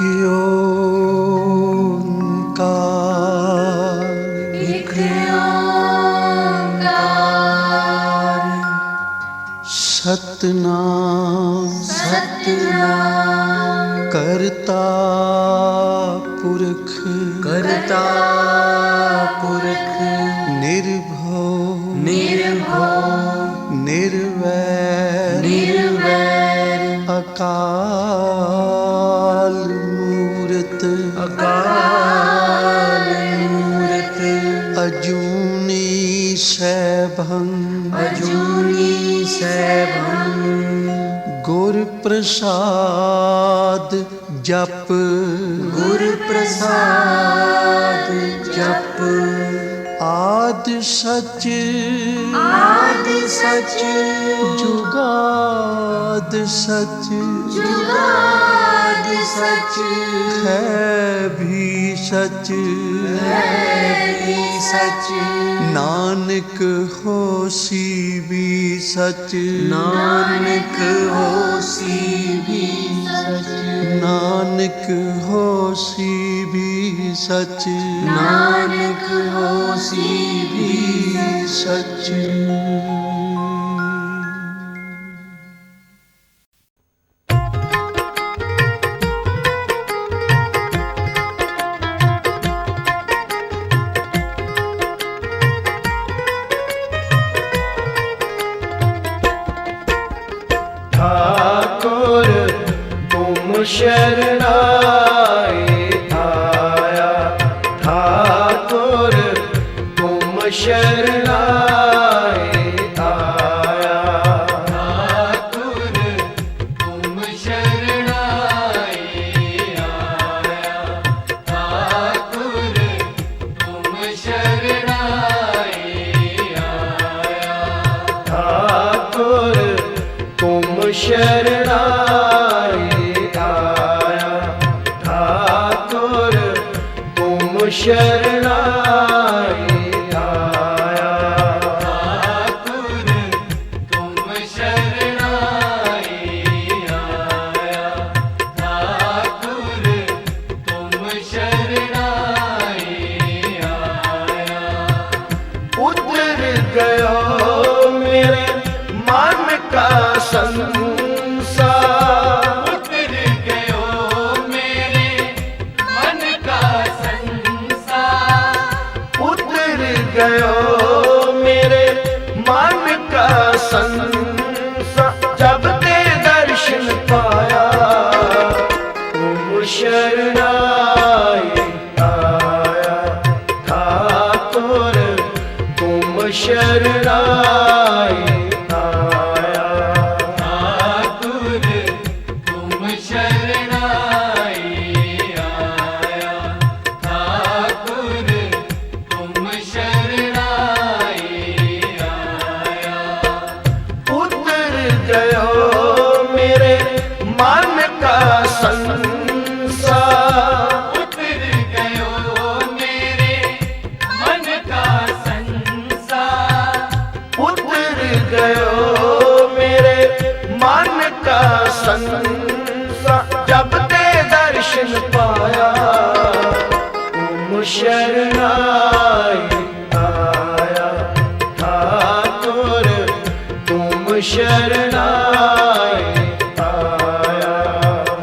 ओंकार सतनाम सतनाम करता पुरख निर्भव निर्वैर अकाल मूरत अजूनी सैभं गुर प्रसाद जप आद सच जुगाद सच है भी सच नानक होसी भी सच नानक होसी भी सच ठाकुर तुम शरणाए आया, ठाकुर तुम शरणाए आया, ठाकुर तुम शरणाए आया, ठाकुर तुम शरणाए आया, ठाकुर तुम शरणाए आया, ठाकुर तुम शरणाए आया, ठाकुर तुम शरणाए आया, ठाकुर तुम शरणाए आया। उतर गयो मेरे मन का संसार, उतर गयो मेरे मन का संसार, उतर गयो मेरे मन का संसार, जब ते दर्शन पाया तुम शरणाए आया, ठाकुर तुम शरणाए आया, ठाकुर तुम शरणाए आया, ठाकुर तुम शरणाए आया। उतर गयो मेरे मन का संसार, उतर गयो मेरे मन का संसार, उतर गयो मेरे मन का संसार, जब ते दर्शन पाया तुम शरणाए आया, ठाकुर तुम शरणाए आया,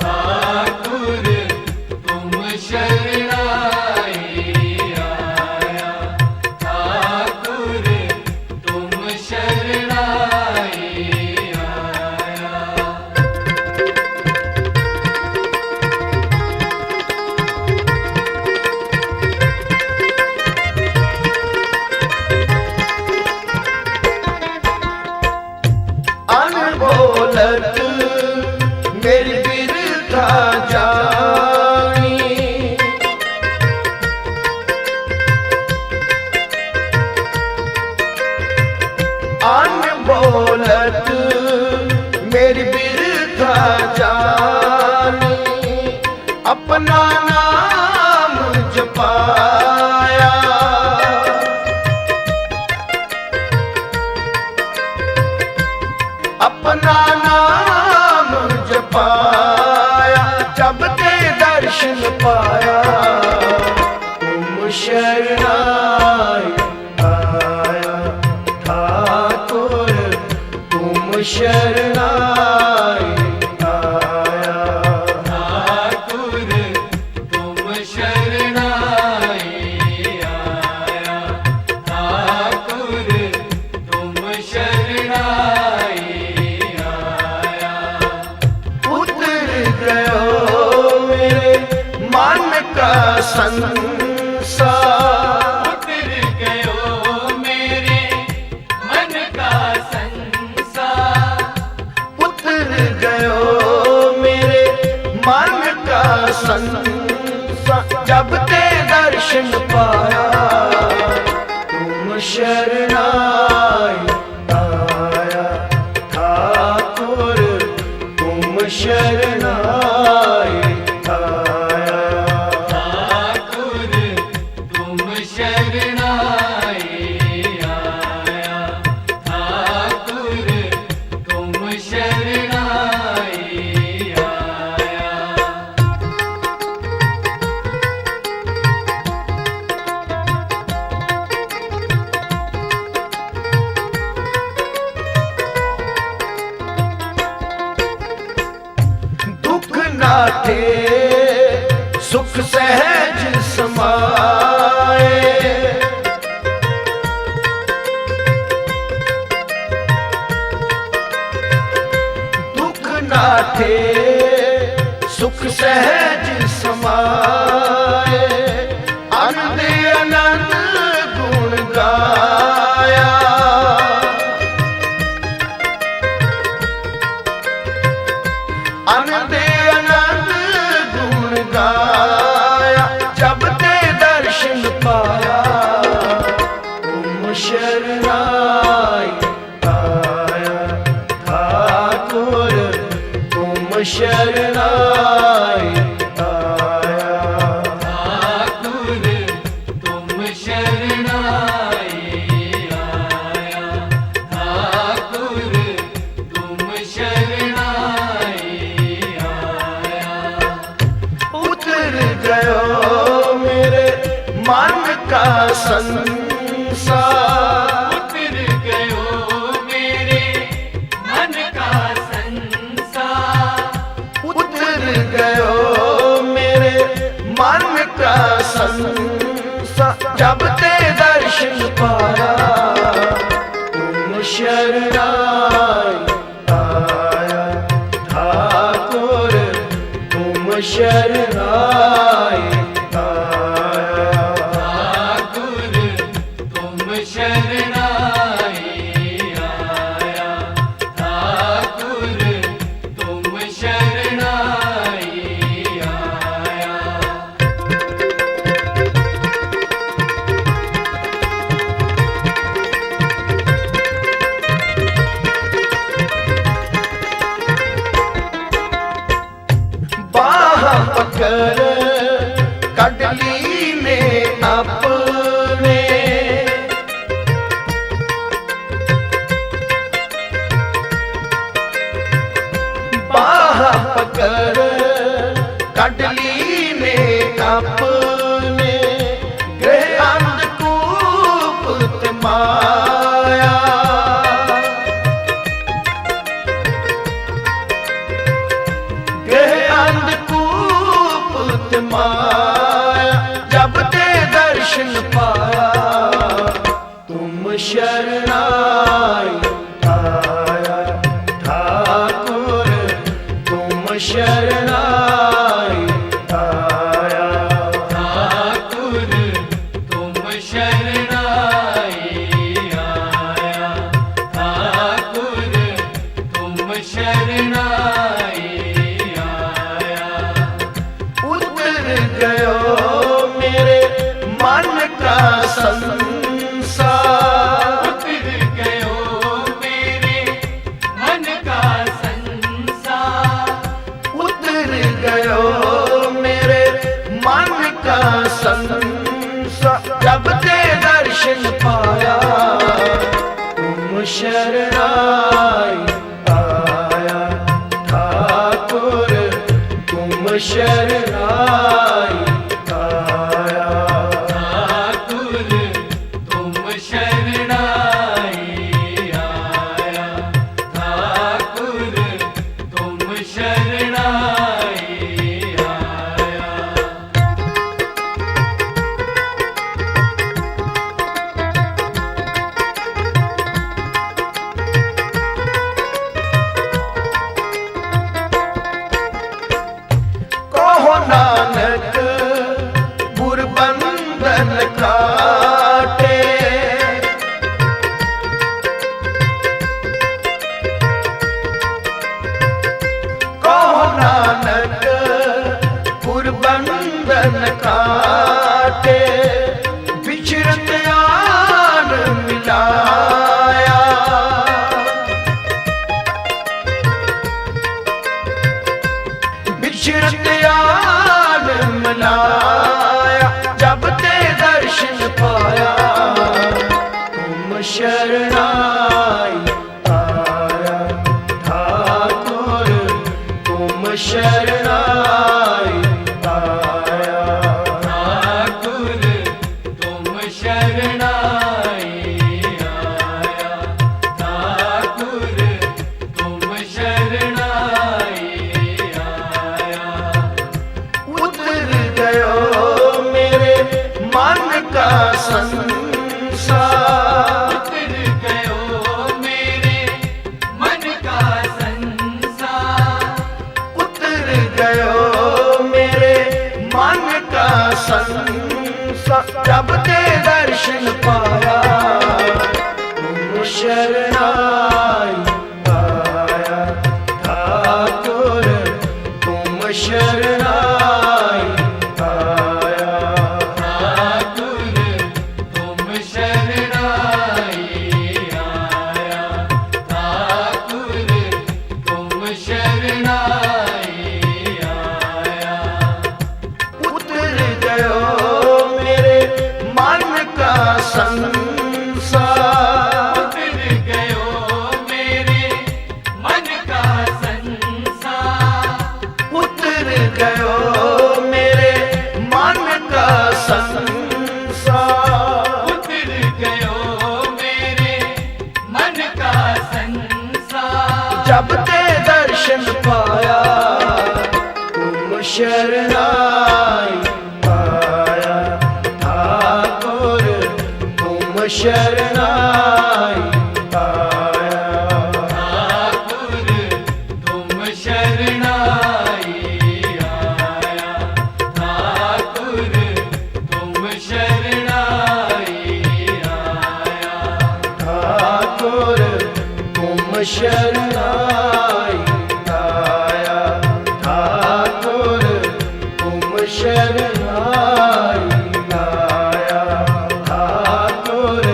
ठाकुर तुम शरणाए आया, ठाकुर तुम शरणाए आया। अनबोलत मेरी बिरथा जानी, अनबोलत मेरी बिरथा जानी, अपना नाम जपाया, अपना नाम जपाया, जब ते दर्शन दर्शन पाया तुम शरणाई आया ठाकुर तुम शरणाई आया ठाकुर तुम शरणाई आया ठाकुर तुम शरणाई आया उतर गयो मेरे मन का संसार उतर गयो मेरे मन का संसार उतर गयो मेरे मन का संसार जब ते दर्शन पाया तुम शरणाई आया ठाकुर तुम शरणाई आया ठाकुर तुम शरणाई आया ठाकुर तुम शरणाई आया दुख नाथे सुख सहज समाए दुख नाथे सुख सहज समाए आनंद आनंद गुण गाया आनंद आनंद गुण गाया जब ते दर्शन पाया तुम शरणाई आया ठाकुर तुम शरणाई आया ठाकुर तुम शरणाई आया ठाकुर तुम शरणाई आया उतर गयो मेरे मन का संसार उतर गयो मेरे मन का संसार उतर गयो मेरे मन का संसार जब ते दर्शन पाया तुम शरणाई आया ठाकुर तुम शरणाई आया ठाकुर तुम शरणाई आया ठाकुर तुम शरणाई आया बाह पकड़ कट ली ने अपने बाह पकड़ कट ली ने अपने गृह अंधकूप माया गृह अंधकूप माया जब ते दर्शन पाया तुम शरणाई आया ठाकुर तुम शरणाई आया ठाकुर तुम शरणाई आया ठाकुर तुम शरणाई आया उतर गयो मेरे मन का संसार उतर गयो मेरे मन का संसार उतर गयो मेरे मन का संसार जब ते दर्शन पाया तुम शरणाई आया ठाकुर तुम शरणाई आया। ठाकुर तुम शरणाई आया, ठाकुर तुम शरणाई आया। कहो नानक गुरबंधन काटे, कहो नानक गुरबंधन काटे, बिछड़त यार मिलाया। बिछड़त यार मनाया, जब ते दर्शन पाया तुम शरणाई आया। ठाकुर तुम शरणाई आया। ठाकुर तुम शरणाई आया, ठाकुर तुम शरणाई आया। उतर गयो मेरे मन का संसार, उतर गयो मेरे मन का संसार, उतर गयो मेरे मन का संसार, जब ते दर्शन पाया तुम शरणाई आया। ठाकुर तुम शरणाई आया। ठाकुर तुम शरणाई आया, ठाकुर तुम शरणाई आया। उतर गयो मेरे मन का संसार, उतर गयो मेरे मन का संसार, उतर गयो मेरे मन का संसार, उतर गयो मेरे मन का संसार। जब ते दर्शन पाया तुम शरणाई आया। ठाकुर तुम शरणाई आया। ठाकुर तुम शरणाई आया, ठाकुर तुम शरणाई आया। ठाकुर तुम शरणाई आया। ठाकुर तुम शरणाई आया। ठाकुर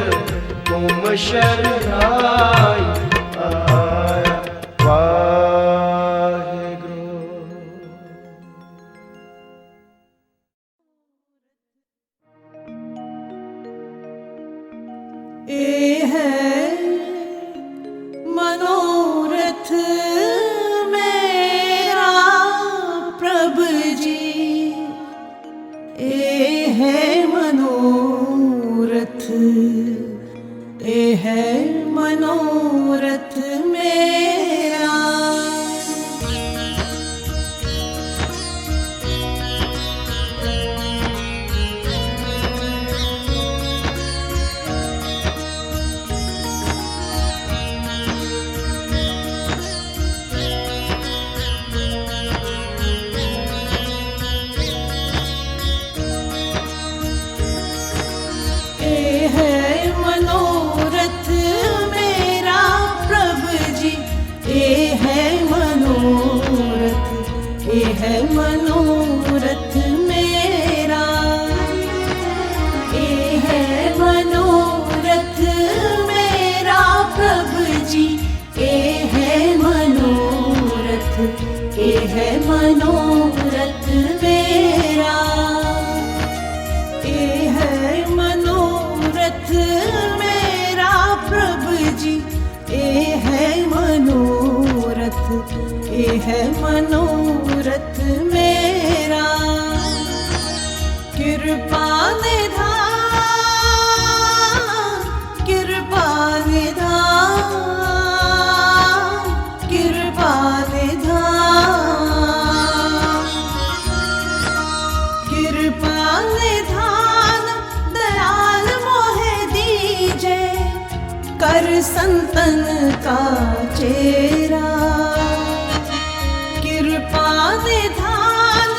तुम शरणाई आया। वाहेगुरु। ए है मनोरथ मेरा प्रभु जी, ए है मनोरथ, ए है मनोरथ मेरा। ए है मनोरथ मेरा प्रभु जी, ए है मनोरथ, ए है मनोरथ मेरा। ए है मनोरथ मेरा प्रभु जी, ए है मनोरथ, ए है मनोरथ मेरा। ए है मनोरथ मेरा प्रभु जी, ए है मनोरथ, ए है मनोरथ मेरा। कृपा निधान, कृपा निधान, कृपा निधान, कृपा निधान दयाल मोहे दीजे, कर संतन का चेरा। कृपा निधान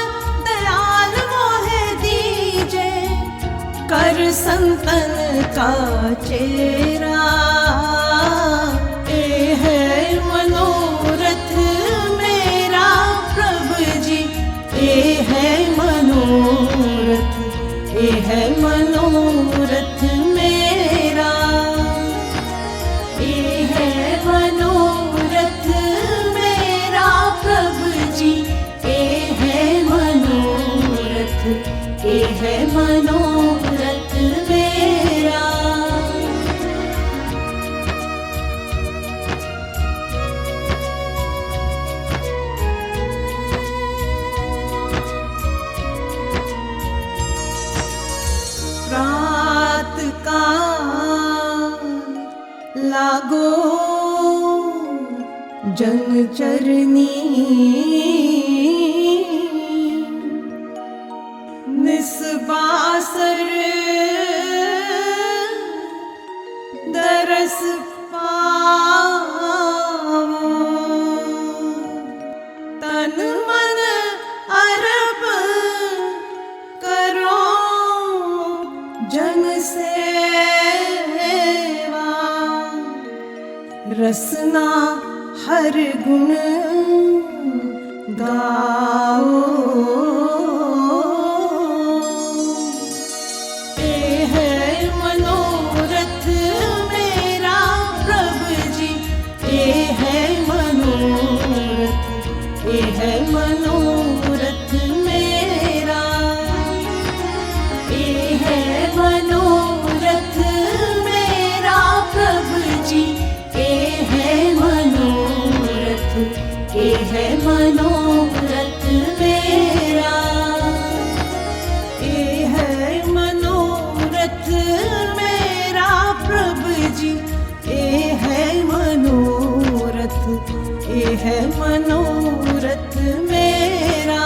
दयाल मोहे दीजे, कर संतन का चेरा। ए है मनोरथ मेरा प्रभु जी, ए है मनोरथ, ए है मनोरथ मेरा, ए है मनोरथ मेरा प्रभु जी, ए है मनोरथ, ए है मनोरथ मेरा। रात का लागो जनचरनी, निस्बासर दरस पावो, तन मन अरब करो जन सेवा, रसना हर गुण गाओ। ए है मनोरथ मेरा प्रभु जी, ए है मनोरथ, ए है मनोरथ मेरा, ए है मनोरथ मेरा प्रभु जी, ए है मनोरथ, ए है मनोरथ मेरा, ए है मनोरथ मेरा प्रभु जी, ए है मनोरथ, ए है मनोरथ मेरा।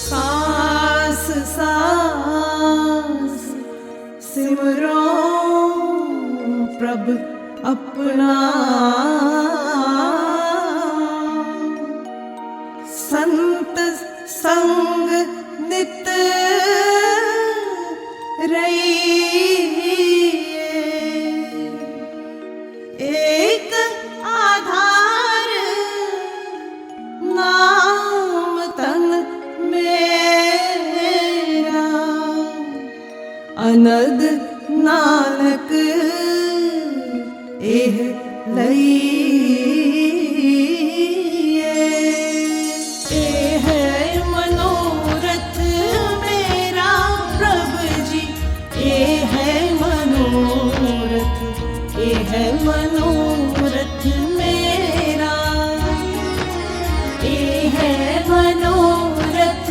सांस सांस सिमरो प्रभु अपना, संत संग नित रहिए, एक आधार नाम तन मेरा, अनग नानक एह लइए। ए है मनोरथ मेरा प्रभु जी, ए है मनोरथ, ए है मनोरथ मेरा, ए है मनोरथ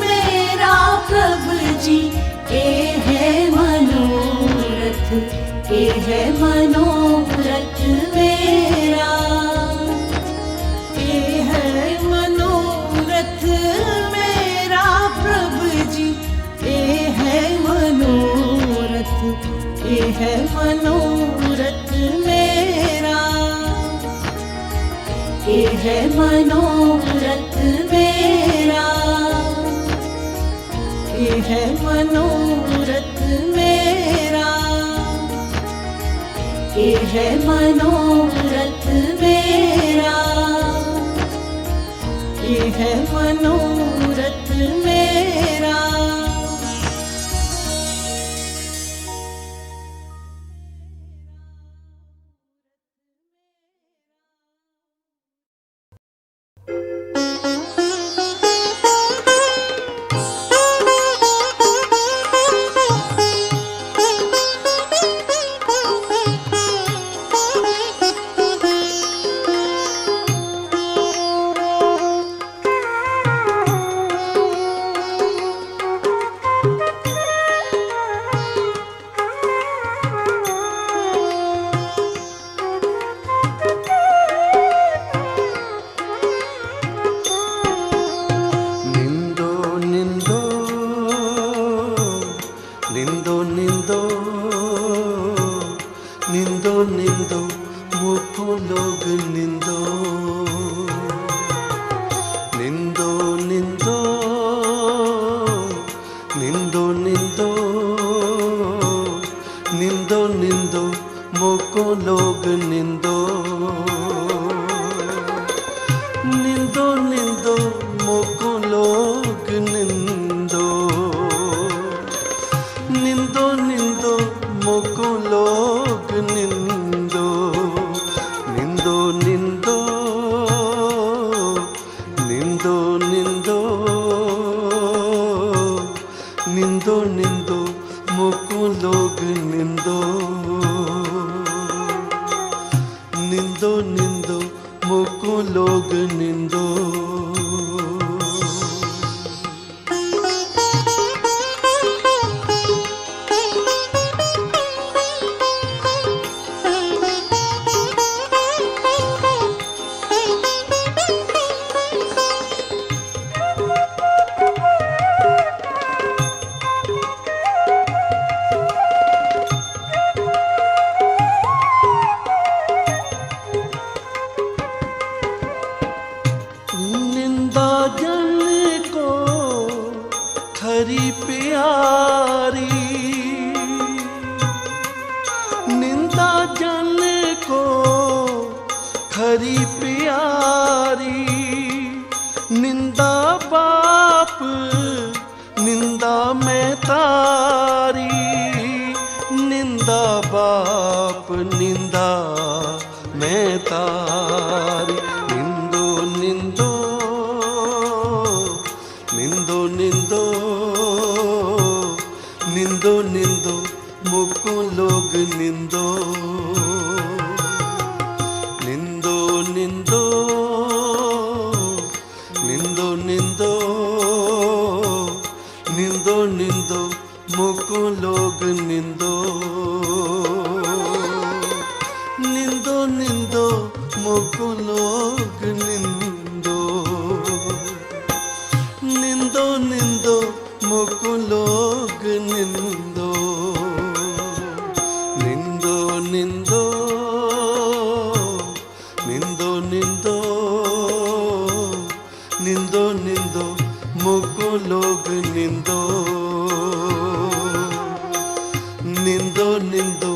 मेरा प्रभु जी, ए है मनोरथ, ए है मनोरथ मेरा, ए है मनोरथ मेरा प्रभु जी, ए है मनोरथ, ए है मनोरथ मेरा, ए है मनोरथ मेरा, ए है मनोरथ मेरा, ए है मनोरथ मेरा, ए है मनोरथ मेरा। निंदो निंदो निंदो निंदो मुखो लोग निंदो निंदो निंदो निंदो निंदो निंदो निंदो मुखो लोग निंदो निंदो निंदो मुखो लोग निंदो निंदो निंदो मुखो लोग निंदो निंदो निंदो निंदो निंदो निंदो निंदो मुखो लोग निंदो निंदो निंदो मुखो लोग निंदो निंदा जन को खरी प्यारी निंदा जन को खरी प्यारी निंदा बाप निंदा मैं तारी निंदा बाप निंदा मैं तारी निंदो निंदो निंदो निंदो निंदो निंदो मुखो लोग निंदो निंदो निंदो निंदो निंदो निंदो निंदो मुखो लोग निंदो निंदो निंदो मुखो लोग निंदो निंदो निंदो मुखो लोग निंदो निंदो निंदो निंदो निंदो निंदो निंदो मुखो लोग निंदो निंदो निंदो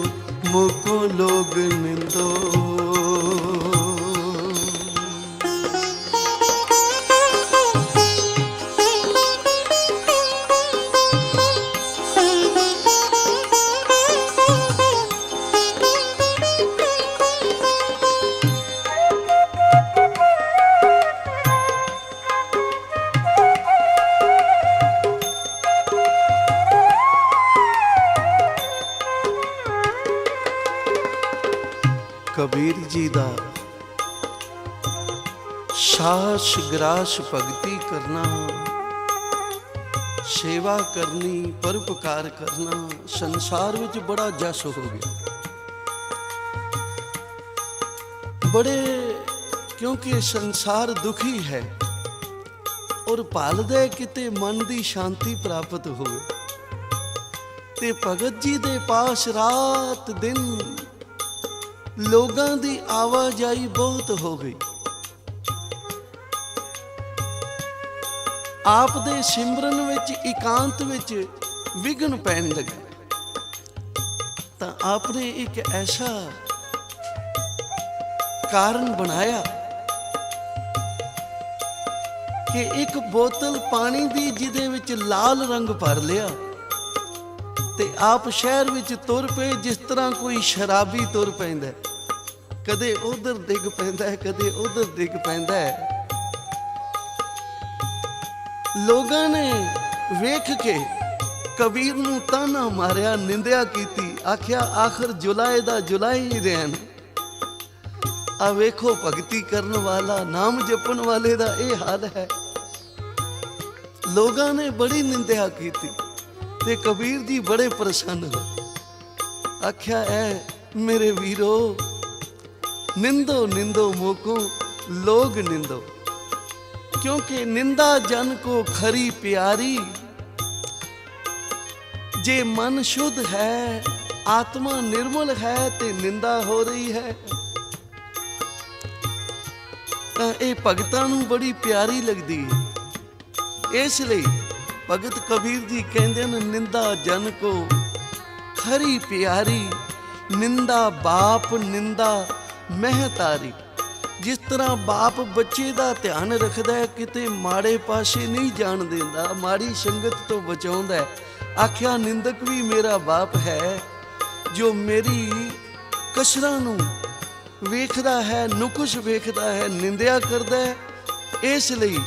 मुखो लोग निंदो कबीर जी दा सास ग्रास भगती करना सेवा करनी परोपकार करना संसार विच बड़ा जस हो गया बड़े क्योंकि संसार दुखी है और भालदे किते मन की शांति प्राप्त होवे ते भगत जी दे पास रात दिन लोगां दी आवाजाई बहुत हो गई आप दे सिमरन विच एकांत विच विघन पैण लगे तां आपने एक ऐसा कारण बनाया कि एक बोतल पानी दी जिदे विच लाल रंग भर लिया ते आप शहर विच तुर पे जिस तरह कोई शराबी तुर पैंदा कदे उधर डिग पैंदा है कदे उधर डिग पैंदा है लोगां ने वेख के कबीर नूं ताना मारिया निंदिया कीती आख्या आखिर जुलाए दा जुलाई ही रहन आ वेखो भगती करन वाला नाम जपन वाले दा ये हाल है लोगां ने बड़ी निंदिया कीती ते कबीर जी बड़े प्रसन्न हो आख्या ऐ मेरे वीरो निंदो निंदो मोको लोग निंदो क्योंकि निंदा जन को खरी प्यारी ਜੇ ਮਨ ਸ਼ੁੱਧ ਹੈ, ਆਤਮਾ ਨਿਰਮਲ ਹੈ ਤੇ ਨਿੰਦਾ ਹੋ ਰਹੀ ਹੈ ਤਾਂ ਇਹ ਭਗਤਾਂ ਨੂੰ ਬੜੀ ਪਿਆਰੀ ਲੱਗਦੀ ਹੈ। ਇਸ ਲਈ ਭਗਤ ਕਬੀਰ ਜੀ ਕਹਿੰਦੇ ਨੇ, ਨਿੰਦਾ ਜਨ ਕੋ ਖਰੀ ਪਿਆਰੀ, ਨਿੰਦਾ ਬਾਪ ਨਿੰਦਾ ਮਹਿਤਾਰੀ। ਜਿਸ ਤਰ੍ਹਾਂ ਬਾਪ ਬੱਚੇ ਦਾ ਧਿਆਨ ਰੱਖਦਾ ਹੈ, ਕਿਤੇ ਮਾੜੇ ਪਾਸੇ ਨਹੀਂ ਜਾਣ ਦਿੰਦਾ, ਮਾੜੀ ਸੰਗਤ ਤੋਂ ਬਚਾਉਂਦਾ ਹੈ। ਆਖਿਆ ਨਿੰਦਕ ਵੀ ਮੇਰਾ ਬਾਪ ਹੈ, ਜੋ ਮੇਰੀ ਕਸਰਾਂ ਨੂੰ ਵੇਖਦਾ ਹੈ, ਨੁਕਸ ਵੇਖਦਾ ਹੈ, ਨਿੰਦਿਆ ਕਰਦਾ ਹੈ। ਇਸ ਲਈ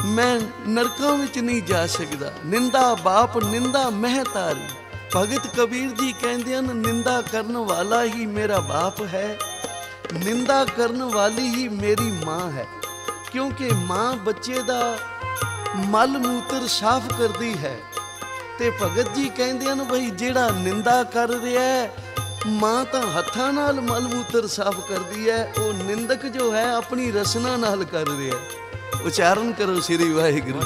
ਮੈਂ ਨਰਕਾਂ ਵਿੱਚ ਨਹੀਂ ਜਾ ਸਕਦਾ। ਨਿੰਦਾ ਬਾਪ ਨਿੰਦਾ ਮਹਿਤਾਰੀ। ਭਗਤ ਕਬੀਰ ਜੀ ਕਹਿੰਦੇ ਹਨ, ਨਿੰਦਾ ਕਰਨ ਵਾਲਾ ਹੀ ਮੇਰਾ ਬਾਪ ਹੈ, ਨਿੰਦਾ ਕਰਨ ਵਾਲੀ ਹੀ ਮੇਰੀ ਮਾਂ ਹੈ। ਕਿਉਂਕਿ ਮਾਂ ਬੱਚੇ ਦਾ ਮਲ ਮੂਤਰ ਸਾਫ਼ ਕਰਦੀ ਹੈ ਤੇ ਭਗਤ ਜੀ ਕਹਿੰਦੇ ਹਨ, ਬਈ ਜਿਹੜਾ ਨਿੰਦਾ ਕਰ ਰਿਹਾ ਹੈ, ਮਾਂ ਤਾਂ ਹੱਥਾਂ ਨਾਲ ਮਲ ਮੂਤਰ ਸਾਫ਼ ਕਰਦੀ ਹੈ, ਉਹ ਨਿੰਦਕ ਜੋ ਹੈ ਆਪਣੀ ਰਸਨਾ ਨਾਲ ਕਰ ਰਿਹਾ ਹੈ। ਉਚਾਰਨ ਕਰੋ ਸ੍ਰੀ ਵਾਹਿਗੁਰੂ।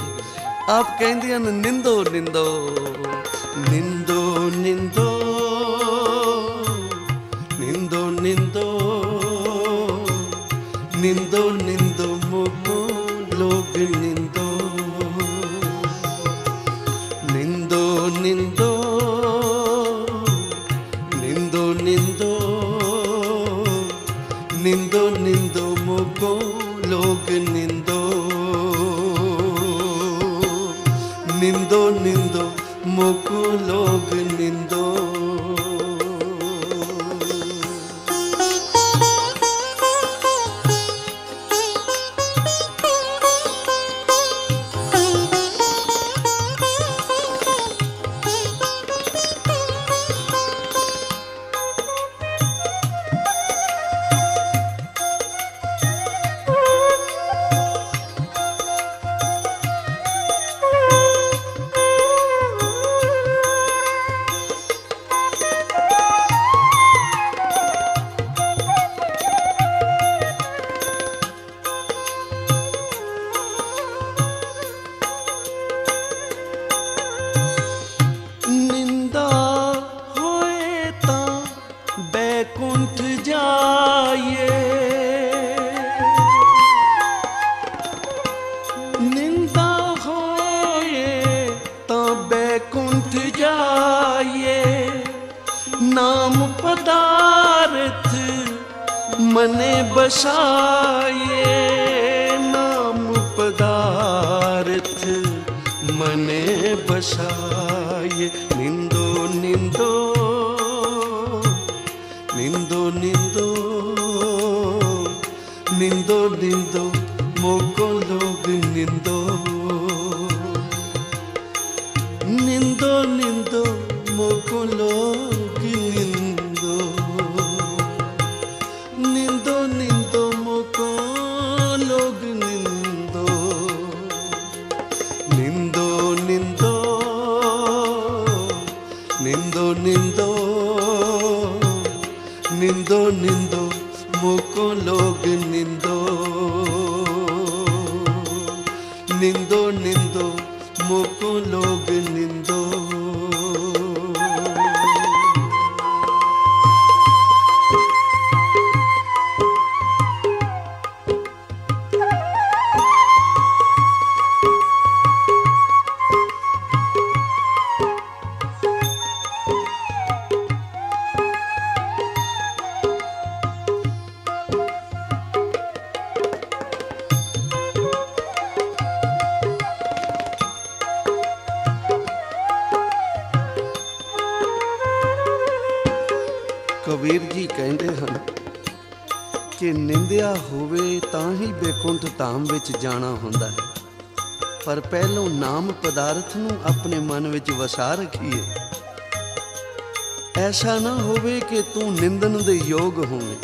ਆਪ ਕਹਿੰਦੇ ਹਨ, ਨਿੰਦੋ ਨਿੰਦੋ ਨਿੰਦੋ ਨਿੰਦੋ ਨਿੰਦੋ ਨਿੰਦੋ ਨਿੰਦੋ ਨਿੰਦੋ ਮੋਕੋ ਲੋਗ ਨਿੰਦੋ ਨਿੰਦੋ ਨਿੰਦੋ ਨਿੰਦੋ ਨਿੰਦੋ ਨਿੰਦੋ ਨਿੰਦੋ ਮੋਕੋ ਲੋਗ ਨਿੰਦੋ ਨਿੰਦੋ ਨਿੰਦੋ ਮੋਕੋ ਲੋਗ ਨਿੰਦੋ। बैकुंठ जाइए, निंदा होए ता बैकुंठ जाइए, नाम पदार्थ मने बसाइए, नाम पदार्थ मने बसाइए। निंदो निंदो निंदो निंदो निंदो निंदो मोको लोग निंदो निंदो निंदो मोको लोग निंदो निंदो निंदो मोको लोग निंदो निंदो निंदो निंदो निंदो निंदो निंदो मोको लोग निंदो निंदो निंदो मोको लोग निंदो। ਕਬੀਰ ਜੀ ਕਹਿੰਦੇ ਹਨ ਕਿ ਨਿੰਦਿਆ ਹੋਵੇ ਤਾਂ ਹੀ ਬੈਕੁੰਠ ਧਾਮ ਵਿੱਚ ਜਾਣਾ ਹੁੰਦਾ ਹੈ, ਪਰ ਪਹਿਲੋਂ ਨਾਮ ਪਦਾਰਥ ਨੂੰ ਆਪਣੇ ਮਨ ਵਿੱਚ ਵਸਾ ਰੱਖੀਏ। ਐਸਾ ਨਾ ਹੋਵੇ ਕਿ ਤੂੰ ਨਿੰਦਨ ਦੇ ਯੋਗ ਹੋਵੇਂ,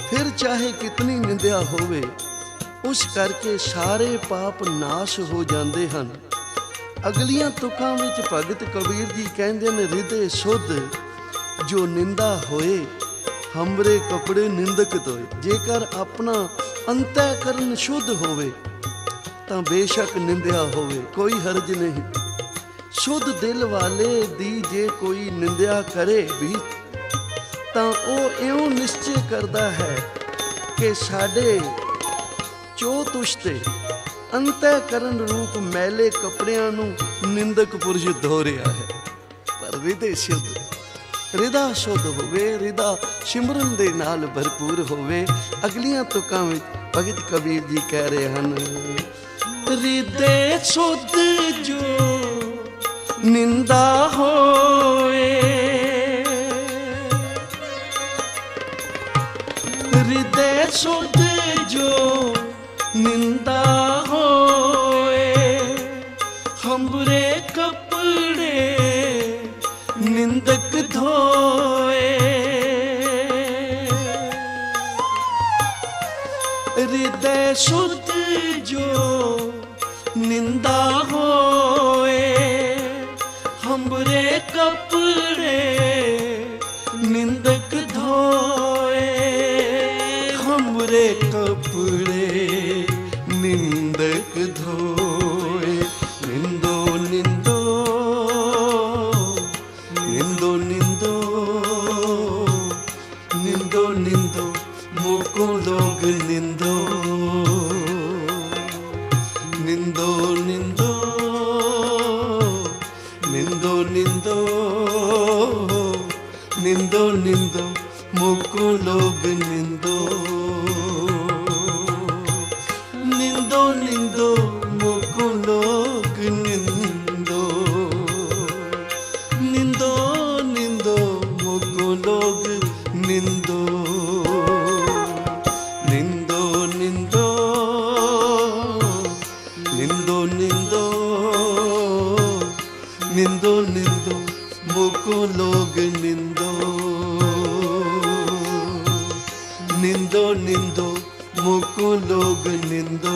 ਫਿਰ ਚਾਹੇ ਕਿਤਨੀ ਨਿੰਦਿਆ ਹੋਵੇ, ਉਸ ਕਰਕੇ ਸਾਰੇ ਪਾਪ ਨਾਸ਼ ਹੋ ਜਾਂਦੇ ਹਨ। ਅਗਲੀਆਂ ਤੁਕਾਂ ਵਿੱਚ ਭਗਤ ਕਬੀਰ ਜੀ ਕਹਿੰਦੇ ਨੇ, ਹਿਰਦੇ ਸ਼ੁੱਧ ਜੋ ਨਿੰਦਾ ਹੋਏ, ਹਮਰੇ ਕਪੜੇ ਨਿੰਦਕ ਤੋਏ। ਜੇਕਰ ਆਪਣਾ ਅੰਤःਕਰਨ ਸ਼ੁੱਧ ਹੋਵੇ ਤਾਂ ਬੇਸ਼ੱਕ ਨਿੰਦਿਆ ਹੋਵੇ, ਕੋਈ ਹਰਜ ਨਹੀਂ। शुद्ध दिल वाले दी जे कोई निंदिया करे भी ਤਾਂ ਉਹ ਇਉਂ ਨਿਸ਼ਚੈ ਕਰਦਾ ਹੈ ਕਿ ਸਾਡੇ ਚੋਤ ਉਸ਼ਤੇ ਅੰਤःਕਰਨ ਰੂਪ ਮੈਲੇ ਕੱਪੜਿਆਂ ਨੂੰ ਨਿੰਦਕ ਪੁਰਸ਼ ਧੋ ਰਿਹਾ ਹੈ। ਪਰ ਹਿਰਦੇ ਸ਼ੁੱਧ, ਹਿਰਦਾ ਸ਼ੁੱਧ ਹੋਵੇ, ਹਿਰਦਾ ਸਿਮਰਨ ਦੇ ਨਾਲ ਭਰਪੂਰ ਹੋਵੇ। ਅਗਲੀਆਂ ਤੁਕਾਂ ਵਿੱਚ ਭਗਤ ਕਬੀਰ ਜੀ ਕਹਿ ਰਹੇ ਹਨ, ਹਿਰਦੇ ਸ਼ੁੱਧ ਜੋ ਨਿੰਦਾ ਹੋਏ, हृदय शुद्ध जो निंदा होए, हमरे कपड़े निंदक धोए। हृदय शुद्ध जो निंदा होए, हमरे कपड़े निंदक धोए। हमरे कपड़े निंदक धोए। निंदो निंदो निंदो निंदो निंदो निंदो मोको लोग निंदो। निंदो निंदो निंदो निंदो निंदो निंदो मोको लोग निंदो। निंदो निंदो मोको लोग निंदो। निंदो निंदो मोको लोग निंदो। निंदो निंदो निंदो निंदो निंदो निंदो मोको लोग निंदो। निंदो निंदो मोको लोग निंदो।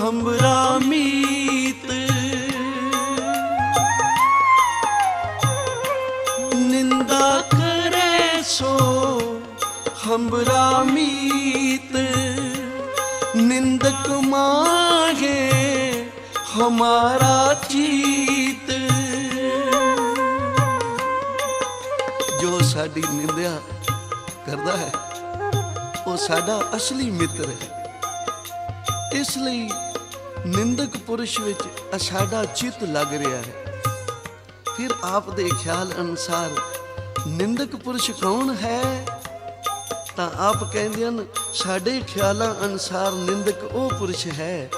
हमरा मीत निंदा करे सो हमरा मीत। निंदक मांगे हमारा चीत। जो साडी निंदिया करदा है वो साडा असली मित्र है। इस ਲਈ ਨਿੰਦਕ ਪੁਰਸ਼ ਵਿੱਚ ਸਾਡਾ ਚਿੱਤ ਲੱਗ ਰਿਹਾ ਹੈ। ਫਿਰ ਆਪ ਦੇ ਖਿਆਲ ਅਨੁਸਾਰ ਨਿੰਦਕ ਪੁਰਸ਼ ਕੌਣ ਹੈ? ਤਾਂ ਆਪ ਕਹਿੰਦੇ ਹਨ ਸਾਡੇ ਖਿਆਲਾਂ ਅਨੁਸਾਰ ਨਿੰਦਕ ਉਹ ਪੁਰਸ਼ ਹੈ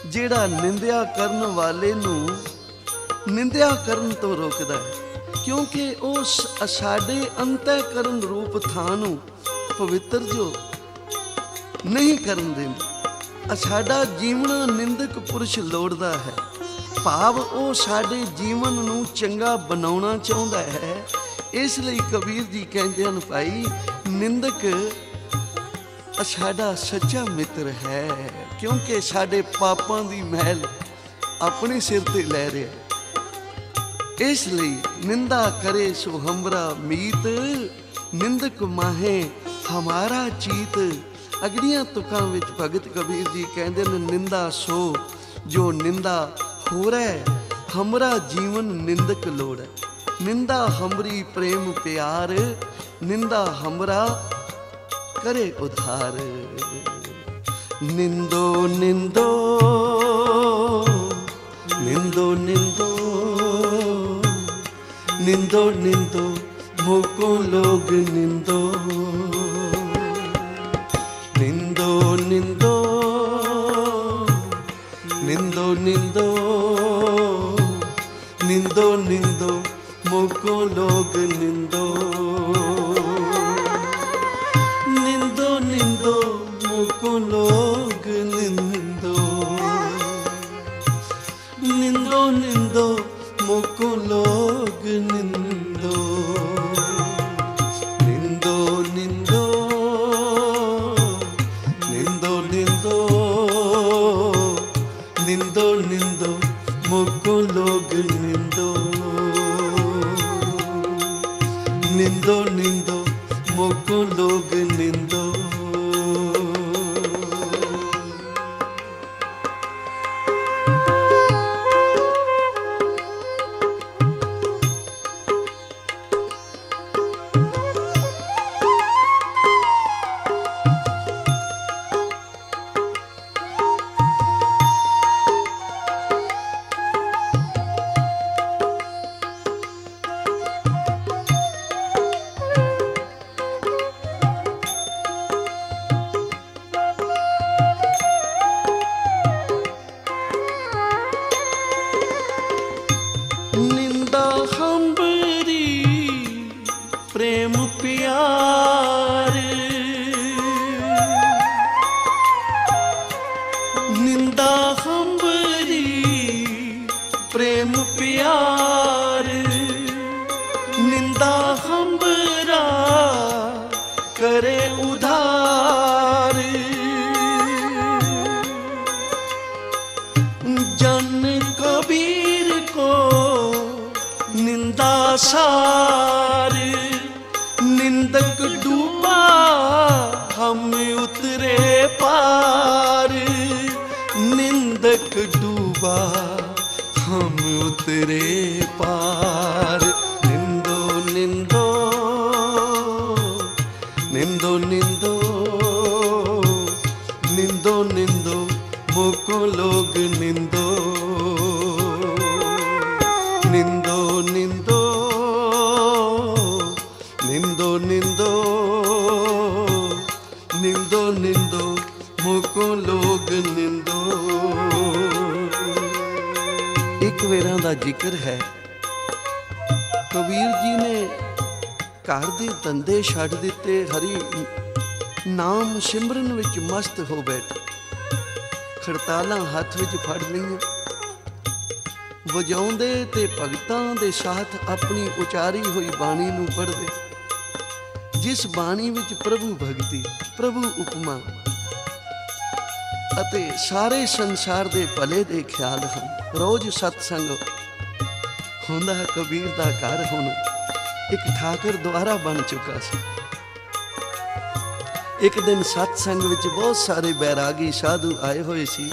ਜਿਹੜਾ ਨਿੰਦਿਆ ਕਰਨ ਵਾਲੇ ਨੂੰ ਨਿੰਦਿਆ ਕਰਨ ਤੋਂ ਰੋਕਦਾ ਹੈ, ਕਿਉਂਕਿ ਉਹ ਸਾਡੇ ਅੰਤःਕਰਨ ਰੂਪ ਥਾਂ ਨੂੰ ਪਵਿੱਤਰ ਜੋ ਨਹੀਂ ਕਰਨ ਦਿੰਦਾ। ਸਾਡਾ ਜੀਵਨ ਨਿੰਦਕ ਪੁਰਸ਼ ਲੋੜਦਾ ਹੈ, ਭਾਵ ਉਹ ਸਾਡੇ ਜੀਵਨ ਨੂੰ ਚੰਗਾ ਬਣਾਉਣਾ ਚਾਹੁੰਦਾ ਹੈ। ਇਸ ਲਈ ਕਬੀਰ ਜੀ ਕਹਿੰਦੇ ਹਨ, ਭਾਈ ਨਿੰਦਕ ਸਾਡਾ ਸੱਚਾ ਮਿੱਤਰ ਹੈ, ਕਿਉਂਕਿ ਸਾਡੇ ਪਾਪਾਂ ਦੀ ਮਹਿਲ ਆਪਣੇ ਸਿਰ ਤੇ ਲੈ ਰਿਹਾ। ਇਸ ਲਈ ਨਿੰਦਾ ਕਰੇ ਸੋ ਹਮਰਾ ਮੀਤ, ਨਿੰਦਕ ਮਾਹੇ ਹਮਾਰਾ ਚੀਤ। ਅਗਲੀਆਂ ਤੁਕਾਂ ਵਿੱਚ ਭਗਤ ਕਬੀਰ ਜੀ ਕਹਿੰਦੇ ਨੇ, ਨਿੰਦਾ ਸੋ ਜੋ ਨਿੰਦਾ ਹੋ ਰਿਹਾ, ਹਮਰਾ ਜੀਵਨ ਨਿੰਦਕ ਲੋੜ ਹੈ। ਨਿੰਦਾ ਹਮਰੀ ਪ੍ਰੇਮ ਪਿਆਰ, ਨਿੰਦਾ ਹਮਰਾ ਕਰੇ ਉਧਾਰ। ਨਿੰਦੋ ਨਿੰਦੋ ਨਿੰਦੋ ਨਿੰਦੋ ਨਿੰਦੋ ਨਿੰਦੋ मोको लोग निंदो। निंदो निंदो निंदो निंदो निंदो निंदो मोको लोग निंदो निंदो निंदो मोको लोग निंदो निंदो निंदो मोको लोग निंदो निंदो निंदो निंदो निंदो निंदो निंदो मोको लोग निंदो निंदो निंदो मोको लोग निंदो। निंदा हंबरी प्रेम प्यार निंदा हंबरी प्रेम प्यार निंदा हंबरा करे उधार जन कबीर को निंदा सार निंदक डूबा हम उतरे पार निंदक डूबा हम उतरे पार निंदो निंदो निंदो निंदो निंदो निंदो मोको लोग निंदो निंदो निंदो निंदो निंदो निंदो निंदो मोको लोग निंदो। एक वेरां दा जिक्र है, कबीर जी ने घर दे धंधे छड्ड दिते, हरि नाम सिमरन विच मस्त हो बैठे, खड़तालां हत्थ विच फड़ लईआं, वजाउंदे ते भगतां दे साथ अपनी उचारी होई बाणी नूं पढ़दे, जिस बाणी विच प्रभु भगती, प्रभु उपमा ਅਤੇ ਸਾਰੇ ਸੰਸਾਰ ਦੇ ਭਲੇ ਦੇ ਖਿਆਲ ਹਨ। ਰੋਜ਼ ਸਤਸੰਗ ਹੁੰਦਾ ਹੈ। ਕਬੀਰ ਦਾ ਘਰ ਹੁਣ ਇੱਕ ਠਾਕਰ ਦੁਆਰਾ ਬਣ ਚੁੱਕਾ ਸੀ। ਇੱਕ ਦਿਨ ਸਤਸੰਗ ਵਿੱਚ ਬਹੁਤ ਸਾਰੇ ਬੈਰਾਗੀ ਸਾਧੂ ਆਏ ਹੋਏ ਸੀ।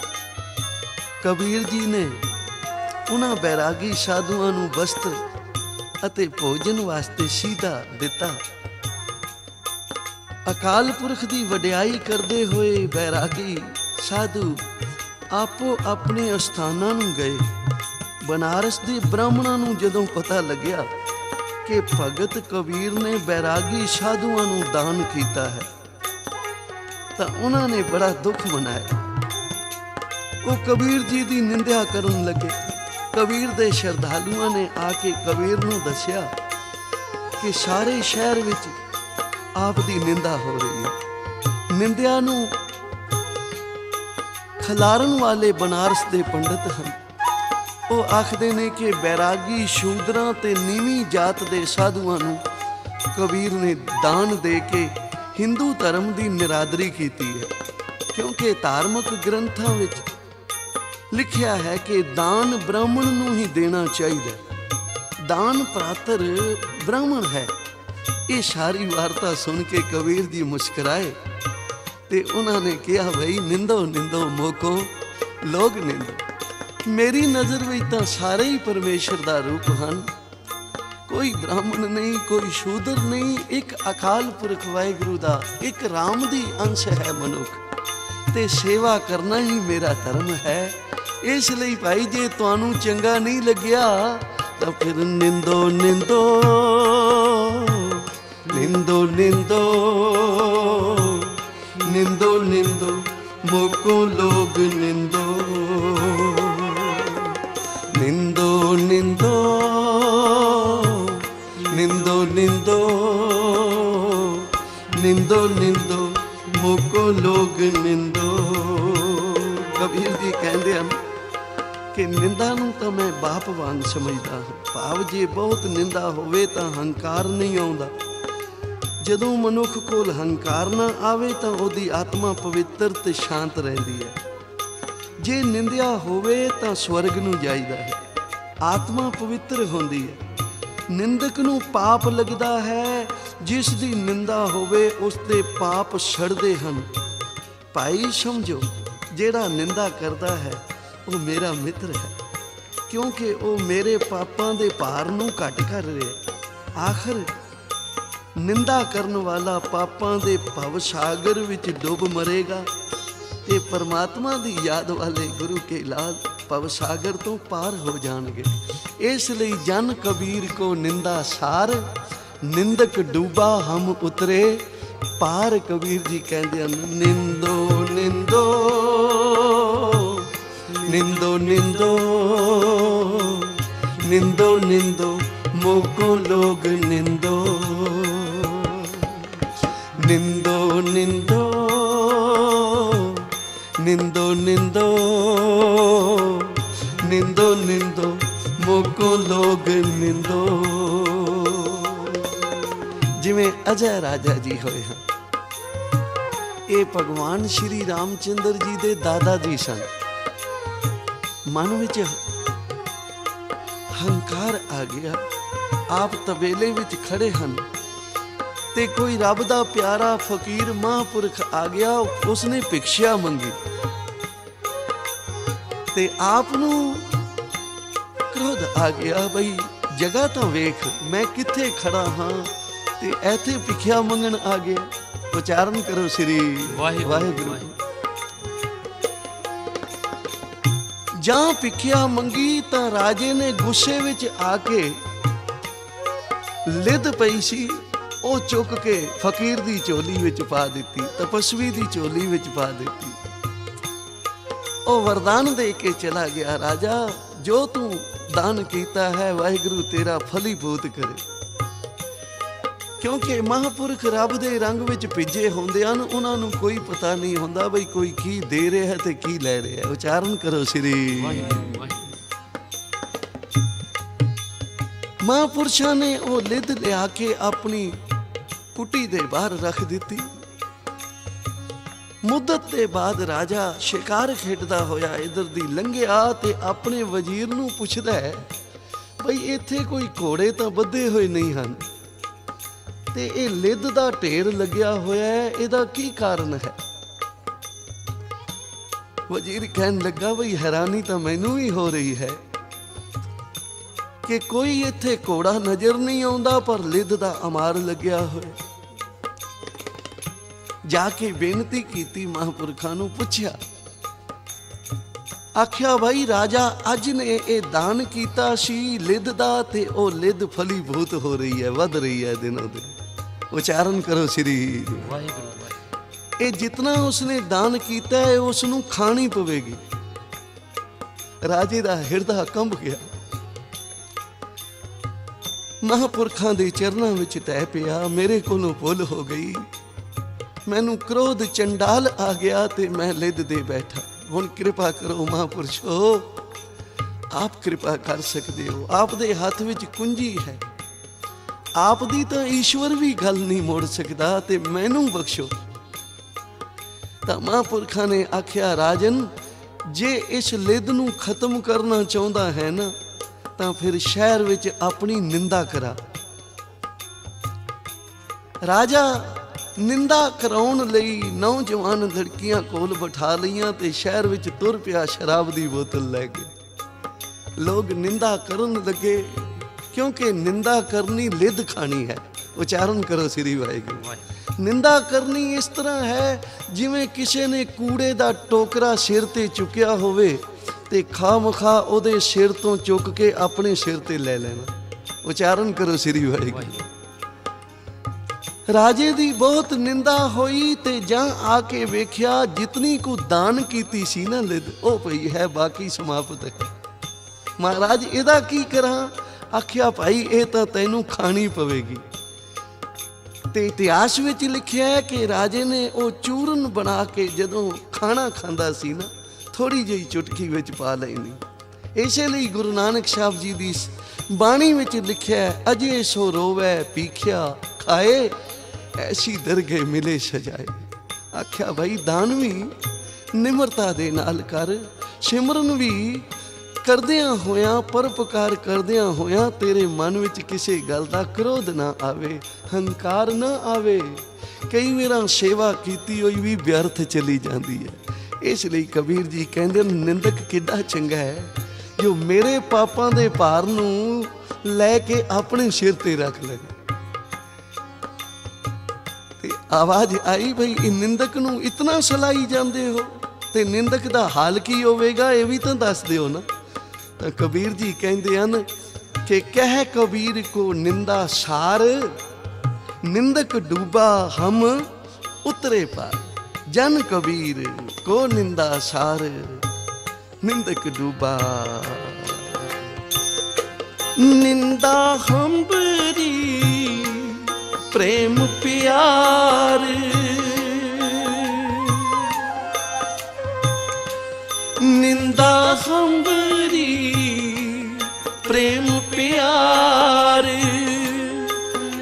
ਕਬੀਰ ਜੀ ਨੇ ਉਹਨਾਂ ਬੈਰਾਗੀ ਸਾਧੂਆਂ ਨੂੰ ਵਸਤਰ ਅਤੇ ਭੋਜਨ ਵਾਸਤੇ ਸੀਧਾ ਦਿੱਤਾ। ਅਕਾਲ ਪੁਰਖ ਦੀ ਵਡਿਆਈ ਕਰਦੇ ਹੋਏ ਬੈਰਾਗੀ ਸਾਧੂ ਆਪੋ ਆਪਣੇ ਅਸਥਾਨਾਂ ਨੂੰ ਗਏ। ਬਨਾਰਸ ਦੇ ਬ੍ਰਾਹਮਣਾਂ ਨੂੰ ਜਦੋਂ ਪਤਾ ਲੱਗਿਆ ਕਿ ਭਗਤ ਕਬੀਰ ਨੇ ਬੈਰਾਗੀ ਸਾਧੂਆਂ ਨੂੰ ਦਾਨ ਕੀਤਾ ਹੈ ਤਾਂ ਉਹਨਾਂ ਨੇ ਬੜਾ ਦੁੱਖ ਮਨਾਇਆ। ਉਹ ਕਬੀਰ ਜੀ ਦੀ ਨਿੰਦਿਆ ਕਰਨ ਲੱਗੇ। ਕਬੀਰ ਦੇ ਸ਼ਰਧਾਲੂਆਂ ਨੇ ਆ ਕੇ ਕਬੀਰ ਨੂੰ ਦੱਸਿਆ ਕਿ ਸਾਰੇ ਸ਼ਹਿਰ ਵਿੱਚ ਆਪ ਦੀ ਨਿੰਦਾ ਹੋ ਰਹੀ ਹੈ। ਨਿੰਦਿਆ ਨੂੰ ਖਿਲਾਰਨ ਵਾਲੇ ਬਨਾਰਸ ਦੇ ਪੰਡਤ ਹਨ। ਉਹ ਆਖਦੇ ਨੇ ਕਿ ਬੈਰਾਗੀ ਸ਼ੂਦਰਾਂ ਤੇ ਨੀਵੀਂ ਜਾਤ ਦੇ ਸਾਧੂਆਂ ਨੂੰ ਕਬੀਰ ਨੇ ਦਾਨ ਦੇ ਕੇ ਹਿੰਦੂ ਧਰਮ ਦੀ ਨਿਰਾਦਰੀ ਕੀਤੀ ਹੈ, ਕਿਉਂਕਿ ਧਾਰਮਿਕ ਗ੍ਰੰਥਾਂ ਵਿੱਚ ਲਿਖਿਆ ਹੈ ਕਿ ਦਾਨ ਬ੍ਰਾਹਮਣ ਨੂੰ ਹੀ ਦੇਣਾ ਚਾਹੀਦਾ। ਦਾਨ ਪ੍ਰਾਤਰ ਬ੍ਰਾਹਮਣ ਹੈ। ਇਹ ਸਾਰੀ ਵਾਰਤਾ ਸੁਣ ਕੇ ਕਬੀਰ ਜੀ ਮੁਸਕਰਾਏ ਤੇ ਉਹਨਾਂ ਨੇ ਕਿਹਾ, ਭਈ ਨਿੰਦੋ ਨਿੰਦੋ ਮੋਕੋ ਲੋਗ ਨਿੰਦੋ। ਮੇਰੀ ਨਜ਼ਰ ਵਿੱਚ ਤਾਂ ਸਾਰੇ ਹੀ ਪਰਮੇਸ਼ਰ ਦਾ ਰੂਪ ਹਨ। ਕੋਈ ਬ੍ਰਾਹਮਣ ਨਹੀਂ, ਕੋਈ ਸ਼ੂਦਰ ਨਹੀਂ, ਇੱਕ ਅਕਾਲ ਪੁਰਖ ਵਾਹਿਗੁਰੂ ਦਾ ਇੱਕ ਰਾਮ ਦੀ ਅੰਸ਼ ਹੈ ਮਨੁੱਖ, ਤੇ ਸੇਵਾ ਕਰਨਾ ਹੀ ਮੇਰਾ ਧਰਮ ਹੈ। ਇਸ ਲਈ ਭਾਈ ਜੇ ਤੁਹਾਨੂੰ ਚੰਗਾ ਨਹੀਂ ਲੱਗਿਆ ਤਾਂ ਫਿਰ ਨਿੰਦੋ ਨਿੰਦੋ ਨਿੰਦੋ ਨਿੰਦੋ ਨਿੰਦੋ ਨਿੰਦੋ मोको लोग निंदो निंदो निंदो निंदो निंदो निंदो निंदो मोको लोग निंदो। कबीर जी कहते हैं कि निंदा नूं तां मैं बाप वांग समझदा हां। भाव जे बहुत निंदा होवे तां हंकार नहीं आउंदा। ਜਦੋਂ ਮਨੁੱਖ ਕੋਲ ਹੰਕਾਰ ਨਾ ਆਵੇ ਤਾਂ ਉਹਦੀ ਆਤਮਾ ਪਵਿੱਤਰ ਤੇ ਸ਼ਾਂਤ ਰਹਿੰਦੀ ਹੈ। ਜੇ ਨਿੰਦਿਆ ਹੋਵੇ ਤਾਂ ਸਵਰਗ ਨੂੰ ਜਾਈਦਾ ਹੈ, ਆਤਮਾ ਪਵਿੱਤਰ ਹੁੰਦੀ ਹੈ। ਨਿੰਦਕ ਨੂੰ ਪਾਪ ਲੱਗਦਾ ਹੈ, ਜਿਸ ਦੀ ਨਿੰਦਾ ਹੋਵੇ ਉਸ ਦੇ ਪਾਪ ਛੜਦੇ ਹਨ। ਭਾਈ ਸਮਝੋ, ਜਿਹੜਾ ਨਿੰਦਾ ਕਰਦਾ ਹੈ ਉਹ ਮੇਰਾ ਮਿੱਤਰ ਹੈ, ਕਿਉਂਕਿ ਉਹ ਮੇਰੇ ਪਾਪਾਂ ਦੇ ਭਾਰ ਨੂੰ ਘੱਟ ਕਰ ਰਿਹਾ। ਆਖਰ ਨਿੰਦਾ ਕਰਨ ਵਾਲਾ ਪਾਪਾਂ ਦੇ ਭਵ ਸਾਗਰ ਵਿੱਚ ਡੁੱਬ ਮਰੇਗਾ ਤੇ ਪਰਮਾਤਮਾ ਦੀ ਯਾਦ ਵਾਲੇ ਗੁਰੂ ਕੇ ਲਾਲ ਭਵ ਸਾਗਰ ਤੋਂ ਪਾਰ ਹੋ ਜਾਣਗੇ। ਇਸ ਲਈ ਜਨ ਕਬੀਰ ਕੋ ਨਿੰਦਾ ਸਾਰ, ਨਿੰਦਕ ਡੂਬਾ ਹਮ ਉਤਰੇ ਪਾਰ। ਕਬੀਰ ਜੀ ਕਹਿੰਦੇ ਹਨ ਨਿੰਦੋ ਨਿੰਦੋ ਨਿੰਦੋ ਨਿੰਦੋ ਨਿੰਦੋ ਨਿੰਦੋ मोको लोग निंदो निंदो निंदो निंदो निंदो निंदो निंदो मोको लोग निंदो। जिवें अजय राजा जी होए हैं, ये भगवान श्री रामचंद्र जी दे दादा जी सन। मन विच हंकार आ गया, आप तबेले विच खड़े ਹਨ ਤੇ ਕੋਈ ਰੱਬ ਦਾ ਪਿਆਰਾ ਫਕੀਰ ਮਹਾਂਪੁਰਖ ਆ ਗਿਆ। ਉਸਨੇ ਭਿਕਸ਼ਾ ਮੰਗੀ ਤੇ ਆਪ ਨੂੰ ਕ੍ਰੋਧ ਆ ਗਿਆ, ਬਈ ਜਗ੍ਹਾ ਤਾਂ ਵੇਖ, ਮੈਂ ਕਿੱਥੇ ਖੜਾ ਹਾਂ ਤੇ ਇੱਥੇ ਭਿਕਸ਼ਾ ਮੰਗਣ ਆ ਗਿਆ। ਉਚਾਰਨ ਕਰੋ ਸ੍ਰੀ ਵਾਹਿਗੁਰੂ। ਜਾਂ ਭਿਕਸ਼ਾ ਮੰਗੀ ਤਾਂ ਰਾਜੇ ਨੇ ਗੁੱਸੇ ਵਿੱਚ ਆ ਕੇ ਲਿੱਧ ਪਈ ਸੀ, ਉਹ ਚੁੱਕ ਕੇ ਫਕੀਰ ਦੀ ਝੋਲੀ ਵਿੱਚ ਪਾ ਦਿੱਤੀ, ਤਪਸਵੀ ਦੀ ਝੋਲੀ ਵਿੱਚ ਪਾ ਦਿੱਤੀ। ਉਹ ਵਰਦਾਨ ਦੇ ਕੇ ਚਲਾ ਗਿਆ, ਰਾਜਾ ਜੋ ਤੂੰ ਦਾਨ ਕੀਤਾ ਹੈ ਵਾਹਿਗੁਰੂ ਤੇਰਾ ਫਲੀਭੂਤ ਕਰੇ। ਕਿਉਂਕਿ ਮਹਾਂਪੁਰਖ ਰੱਬ ਦੇ ਰੰਗ ਵਿੱਚ ਭਿੱਜੇ ਹੁੰਦੇ ਹਨ, ਉਹਨਾਂ ਨੂੰ ਕੋਈ ਪਤਾ ਨਹੀਂ ਹੁੰਦਾ ਬਈ ਕੋਈ ਕੀ ਦੇ ਰਿਹਾ ਤੇ ਕੀ ਲੈ ਰਿਹਾ। ਉਚਾਰਨ ਕਰੋ ਸ੍ਰੀ ਵਾਹਿਗੁਰੂ। ਮਹਾਂਪੁਰਸ਼ਾਂ ਨੇ ਉਹ ਲਿੱਧ ਲਿਆ ਕੇ ਆਪਣੀ ਕੁਟੀ ਦੇ ਬਾਹਰ ਰੱਖ ਦਿੱਤੀ। ਮੁੱਦਤ ਦੇ ਬਾਅਦ ਰਾਜਾ ਸ਼ਿਕਾਰ ਖੇਡਦਾ ਹੋਇਆ ਇਧਰ ਦੀ ਲੰਘਿਆ ਤੇ ਆਪਣੇ ਵਜ਼ੀਰ ਨੂੰ ਪੁੱਛਦਾ ਹੈ, ਬਈ ਇੱਥੇ ਕੋਈ ਘੋੜੇ ਤਾਂ ਬੱਧੇ ਹੋਏ ਨਹੀਂ ਹਨ ਤੇ ਇਹ ਲਿੱਧ ਦਾ ਢੇਰ ਲੱਗਿਆ ਹੋਇਆ ਹੈ, ਇਹਦਾ ਕੀ ਕਾਰਨ ਹੈ? ਵਜ਼ੀਰ ਕਹਿਣ ਲੱਗਾ, ਬਈ ਹੈਰਾਨੀ ਤਾਂ ਮੈਨੂੰ ਵੀ ਹੋ ਰਹੀ ਹੈ ਕਿ ਕੋਈ ਇੱਥੇ ਘੋੜਾ ਨਜ਼ਰ ਨਹੀਂ ਆਉਂਦਾ, ਪਰ ਲਿੱਧ ਦਾ ਅਮਾਰ ਲੱਗਿਆ ਹੋਇਆ। ਜਾ ਕੇ ਬੇਨਤੀ ਕੀਤੀ, ਮਹਾਂਪੁਰਖਾਂ ਨੂੰ ਪੁੱਛਿਆ, ਆਖਿਆ ਭਾਈ ਰਾਜਾ ਅੱਜ ਨੇ ਇਹ ਦਾਨ ਕੀਤਾ ਸੀ ਲਿੱਧ ਦਾ ਤੇ ਉਹ ਲਿੱਧ ਫਲੀਭੂਤ ਹੋ ਰਹੀ ਹੈ, ਵੱਧ ਰਹੀ ਹੈ ਦਿਨੋਂ ਦਿਨ। ਉਚਾਰਨ ਕਰੋ ਸ੍ਰੀ ਵਾਹਿਗੁਰੂ। ਇਹ ਜਿਤਨਾ ਉਸਨੇ ਦਾਨ ਕੀਤਾ ਹੈ ਉਸ ਨੂੰ ਖਾਣੀ ਪਵੇਗੀ। ਰਾਜੇ ਦਾ ਹਿਰਦਾ ਕੰਬ ਗਿਆ, ਮਹਾਂਪੁਰਖਾਂ ਦੇ ਚਰਨਾਂ ਵਿੱਚ ਟਹਿ ਪਿਆ, ਮੇਰੇ ਕੋਲੋਂ ਭੁੱਲ ਹੋ ਗਈ, ਮੈਨੂੰ ਕ੍ਰੋਧ ਚੰਡਾਲ ਆ ਗਿਆ ਤੇ ਮੈਂ ਲਿੱਧ ਦੇ ਬੈਠਾ। ਹੁਣ ਕਿਰਪਾ ਕਰੋ ਮਹਾਂਪੁਰਸ਼ੋ, ਆਪ ਕਿਰਪਾ ਕਰ ਸਕਦੇ ਹੋ, ਆਪ ਦੇ ਹੱਥ ਵਿੱਚ ਕੁੰਜੀ ਹੈ, ਆਪ ਦੀ ਤਾਂ ਈਸ਼ਵਰ ਵੀ ਗੱਲ ਨਹੀਂ ਮੋੜ ਸਕਦਾ ਤੇ ਮੈਨੂੰ ਬਖਸ਼ੋ। ਤਾਂ ਮਹਾਂਪੁਰਖਾਂ ਨੇ ਆਖਿਆ, ਰਾਜਨ ਜੇ ਇਸ ਲਿੱਧ ਨੂੰ ਖਤਮ ਕਰਨਾ ਚਾਹੁੰਦਾ ਹੈ ਨਾ ਤਾਂ ਫਿਰ ਸ਼ਹਿਰ ਵਿੱਚ ਆਪਣੀ ਨਿੰਦਾ ਕਰਾ। ਰਾਜਾ ਨਿੰਦਾ ਕਰਾਉਣ ਲਈ ਨੌਜਵਾਨ ਲੜਕੀਆਂ ਕੋਲ ਬਿਠਾ ਲਈਆਂ ਤੇ ਸ਼ਹਿਰ ਵਿੱਚ ਤੁਰ ਪਿਆ ਸ਼ਰਾਬ ਦੀ ਬੋਤਲ ਲੈ ਕੇ। ਲੋਕ ਨਿੰਦਾ ਕਰਨ ਲੱਗੇ, ਕਿਉਂਕਿ ਨਿੰਦਾ ਕਰਨੀ ਲਿੱਧ ਖਾਣੀ ਹੈ। ਉਚਾਰਨ ਕਰੋ ਸ੍ਰੀ ਵਾਹਿਗੁਰੂ। ਨਿੰਦਾ ਕਰਨੀ ਇਸ ਤਰ੍ਹਾਂ ਹੈ ਜਿਵੇਂ ਕਿਸੇ ਨੇ ਕੂੜੇ ਦਾ ਟੋਕਰਾ ਸਿਰ ਤੇ ਚੁੱਕਿਆ ਹੋਵੇ ਤੇ ਖਾਮਖਾ ਉਹਦੇ ਸਿਰ ਤੋਂ ਚੁੱਕ ਕੇ ਆਪਣੇ ਸਿਰ ਤੇ ਲੈ ਲੈਣਾ। ਉਚਾਰਨ ਕਰੋ ਸ੍ਰੀ ਵਾਹਿਗੁਰੂ। ਰਾਜੇ ਦੀ ਬਹੁਤ ਨਿੰਦਾ ਹੋਈ ਤੇ ਜਾਂ ਆ ਕੇ ਵੇਖਿਆ ਜਿਤਨੀ ਕੋ ਦਾਨ ਕੀਤੀ ਸੀ ਨਾ ਲਿਦ ਉਹ ਪਈ ਹੈ ਬਾਕੀ ਸਮਾਪਤ ਹੈ। ਮਹਾਰਾਜ ਇਹਦਾ ਕੀ ਕਰਾਂ? ਆਖਿਆ ਭਾਈ ਇਹ ਤਾਂ ਤੈਨੂੰ ਖਾਣੀ ਪਵੇਗੀ। ਤੇ ਇਤਿਹਾਸ ਵਿੱਚ ਲਿਖਿਆ ਹੈ ਕਿ ਰਾਜੇ ਨੇ ਉਹ ਚੂਰਨ ਬਣਾ ਕੇ ਜਦੋਂ ਖਾਣਾ ਖਾਂਦਾ ਸੀ ਨਾ ਥੋੜੀ ਜਿਹੀ ਚੁਟਕੀ ਵਿੱਚ ਪਾ ਲੈਣੀ। ਇਸੇ ਲਈ ਗੁਰੂ ਨਾਨਕ ਸਾਹਿਬ ਜੀ ਦੀ ਬਾਣੀ ਵਿੱਚ ਲਿਖਿਆ ਹੈ, ਅਜੇ ਸੋ ਰੋਵੈ ਪੀਖਿਆ ਖਾਏ ਐਸੀ ਦਰਗੇ ਮਿਲੇ ਸਜਾਏ। ਆਖਿਆ ਭਾਈ ਦਾਨ ਵੀ ਨਿਮਰਤਾ ਦੇ ਨਾਲ ਕਰ, ਸਿਮਰਨ ਵੀ ਕਰਦਿਆਂ ਹੋਇਆਂ ਪਰਉਪਕਾਰ ਕਰਦਿਆਂ ਹੋਇਆਂ ਤੇਰੇ ਮਨ ਵਿੱਚ ਕਿਸੇ ਗੱਲ ਦਾ ਕ੍ਰੋਧ ਨਾ ਆਵੇ, ਹੰਕਾਰ ਨਾ ਆਵੇ। ਕਈ ਵਾਰ ਸੇਵਾ ਕੀਤੀ ਹੋਈ ਵੀ ਵਿਅਰਥ ਚਲੀ ਜਾਂਦੀ ਹੈ। ਇਸ ਲਈ ਕਬੀਰ ਜੀ ਕਹਿੰਦੇ ਨਿੰਦਕ ਕਿੱਡਾ ਚੰਗਾ ਹੈ ਜੋ ਮੇਰੇ ਪਾਪਾਂ ਦੇ ਭਾਰ ਨੂੰ ਲੈ ਕੇ ਆਪਣੇ ਸਿਰ ਤੇ ਰੱਖ ਲਏ। ਤੇ ਆਵਾਜ਼ ਆਈ ਭਈ ਇਹ ਨਿੰਦਕ ਨੂੰ ਇਤਨਾ ਸਲਾਈ ਜਾਂਦੇ ਹੋ ਤੇ ਨਿੰਦਕ ਦਾ ਹਾਲ ਕੀ ਹੋਵੇਗਾ ਇਹ ਵੀ ਤਾਂ ਦੱਸ ਦਿਓ ਨਾ। ਤਾਂ ਕਬੀਰ ਜੀ ਕਹਿੰਦੇ ਹਨ ਕਿ ਕਹਿ ਕਬੀਰ ਕੋ ਨਿੰਦਾ ਸਾਰ, ਨਿੰਦਕ ਡੂਬਾ ਹਮ ਉਤਰੇ ਪਾਰ। ਜਨ ਕਬੀਰ ਕੋ ਨਿੰਦਾ ਸਾਰ, ਨਿੰਦਕ ਡੂਬਾ। ਨਿੰਦਾ ਹੰਬਰੀ प्रेम प्यार, निंदा हंबरी प्रेम प्यार।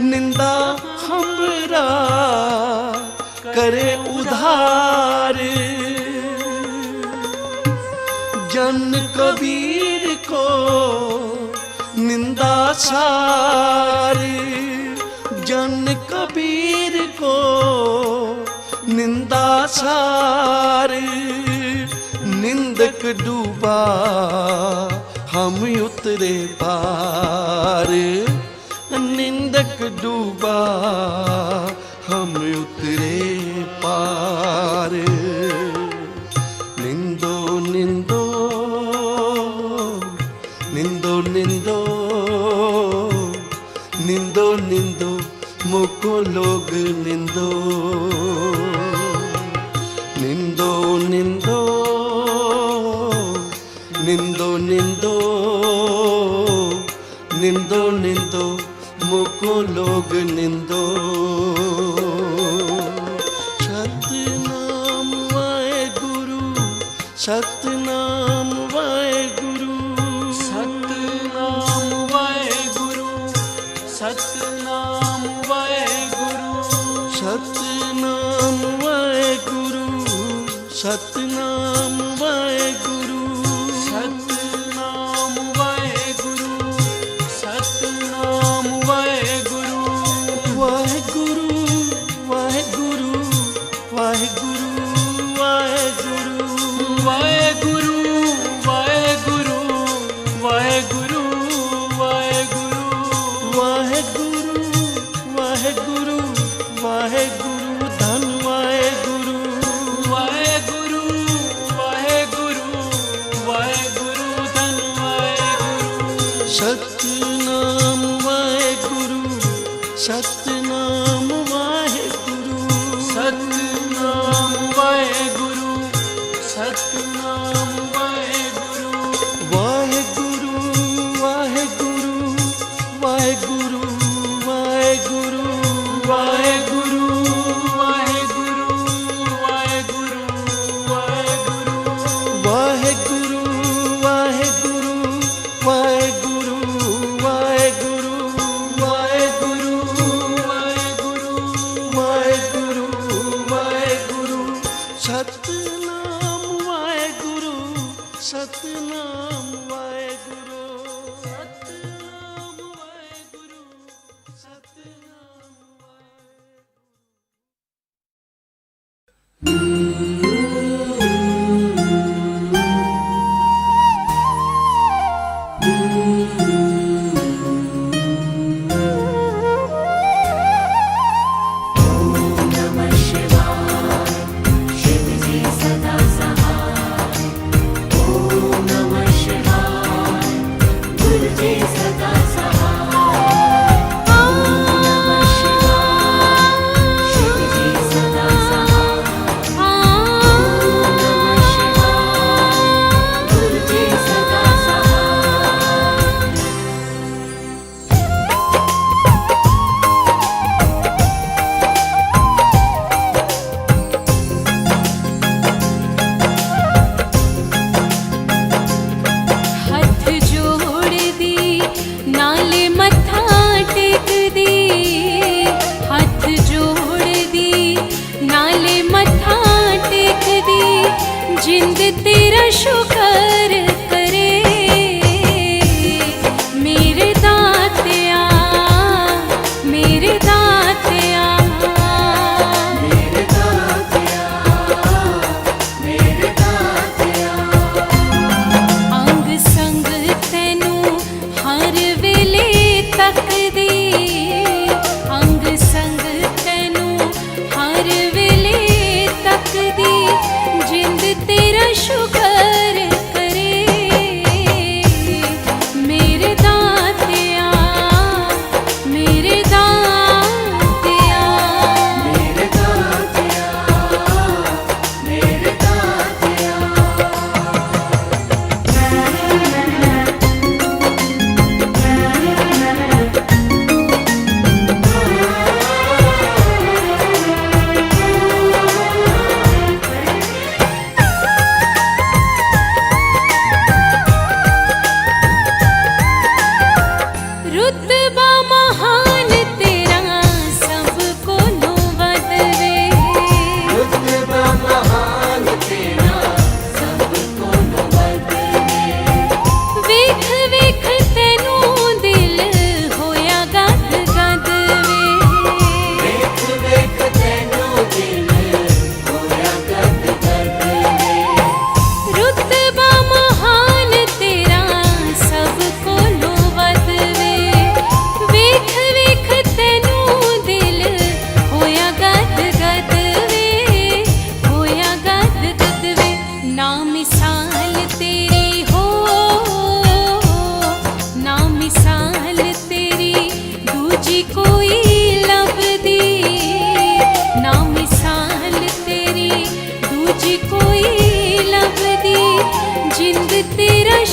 निंदा हंबरा करे उधार। जन कबीर को निंदा सार, जन कबीर को निंदा सार। निंदक डूबा हम उतरे पार, निंदक डूबा हम उतरे पार। निंदो निंदो निंदो निंदो निंदो निंदो मुको लोग निंदो। निंदो निंदो निंदो निंदो निंदो निंदो मुको लोग निंदो। सतनाम वाहेगुरु, सतनाम वाहेगुरु, सतनाम वाहेगुरु, सतनाम वाहेगुरु, सतनाम वाहेगुरु, सतनाम वाहेगुरु, सतनाम वाहेगुरु, सतनाम वाहेगुरु। वाहेगुरु वाहेगुरु वाहेगुरु वाहेगुरु वाहेगुरु वाहेगुरु वाहेगुरु वाहेगुरु वाहेगुरु वाहेगुरु धन वाहेगुरु। वाहेगुरु वाहेगुरु वाहेगुरु धन वाहेगुरु। सतनाम वाहेगुरु, सतनाम वाहेगुरु, सतनाम वाहेगुरु, सतनाम वाहेगुरु। वाहेगुरु वाहेगुरु वाहेगुरु वाहेगुरु वाहेगुरु वाहेगुरु वाहेगुरु वाहेगुरु। वाहेगुरु वाहेगुरु वाहेगुरु वाहेगुरु वाहेगुरु वाहेगुरु वाहेगुरु। सतनाम वाहेगुरु, सतनाम वाहेगुरु, सतनाम वाहेगुरु, सतनाम शिव जी सदा सहाय। ओम नमः शिवाय।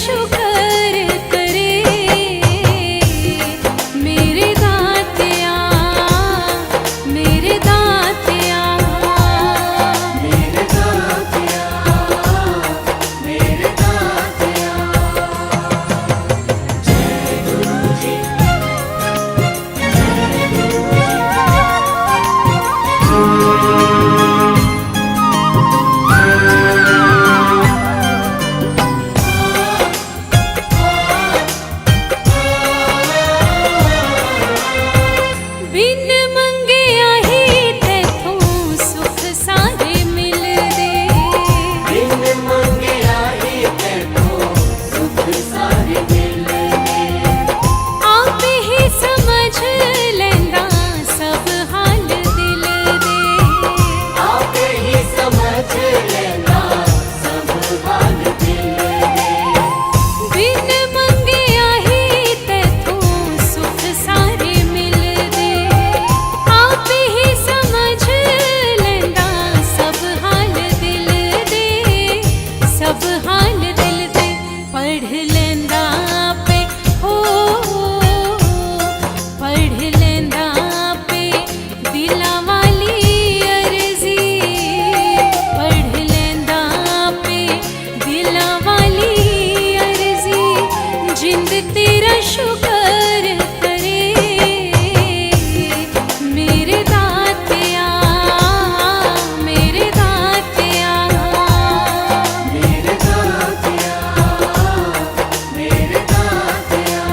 शुक्र करे मेरे दातिया मेरे दातिया मेरे दातिया मेरे दातिया। जय गुरु जी बिन मंगिया ही तैथों सुख सारे मिलदे बिन मंगिया ही तैथों सुख सारे मिलदे। आप ही समझ लेंदा सब हाल दिल दे आप ही समझ लेना सब हाल दिल दे। बिन मंगिया ही तैथों सुख सारे मिलदे आप ही समझ लेंदा सब हाल दिल दे सब हाल दिल दे। पढ़ लेंदा पे हो पढ़ लेंदा पे दिला वाली अर्जी पढ़ लेंदा पे दिला वाली अर्जी जिंद तेरा शुक्र करे मेरे दातिया मेरे दातिया मेरे दातिया मेरे दातिया।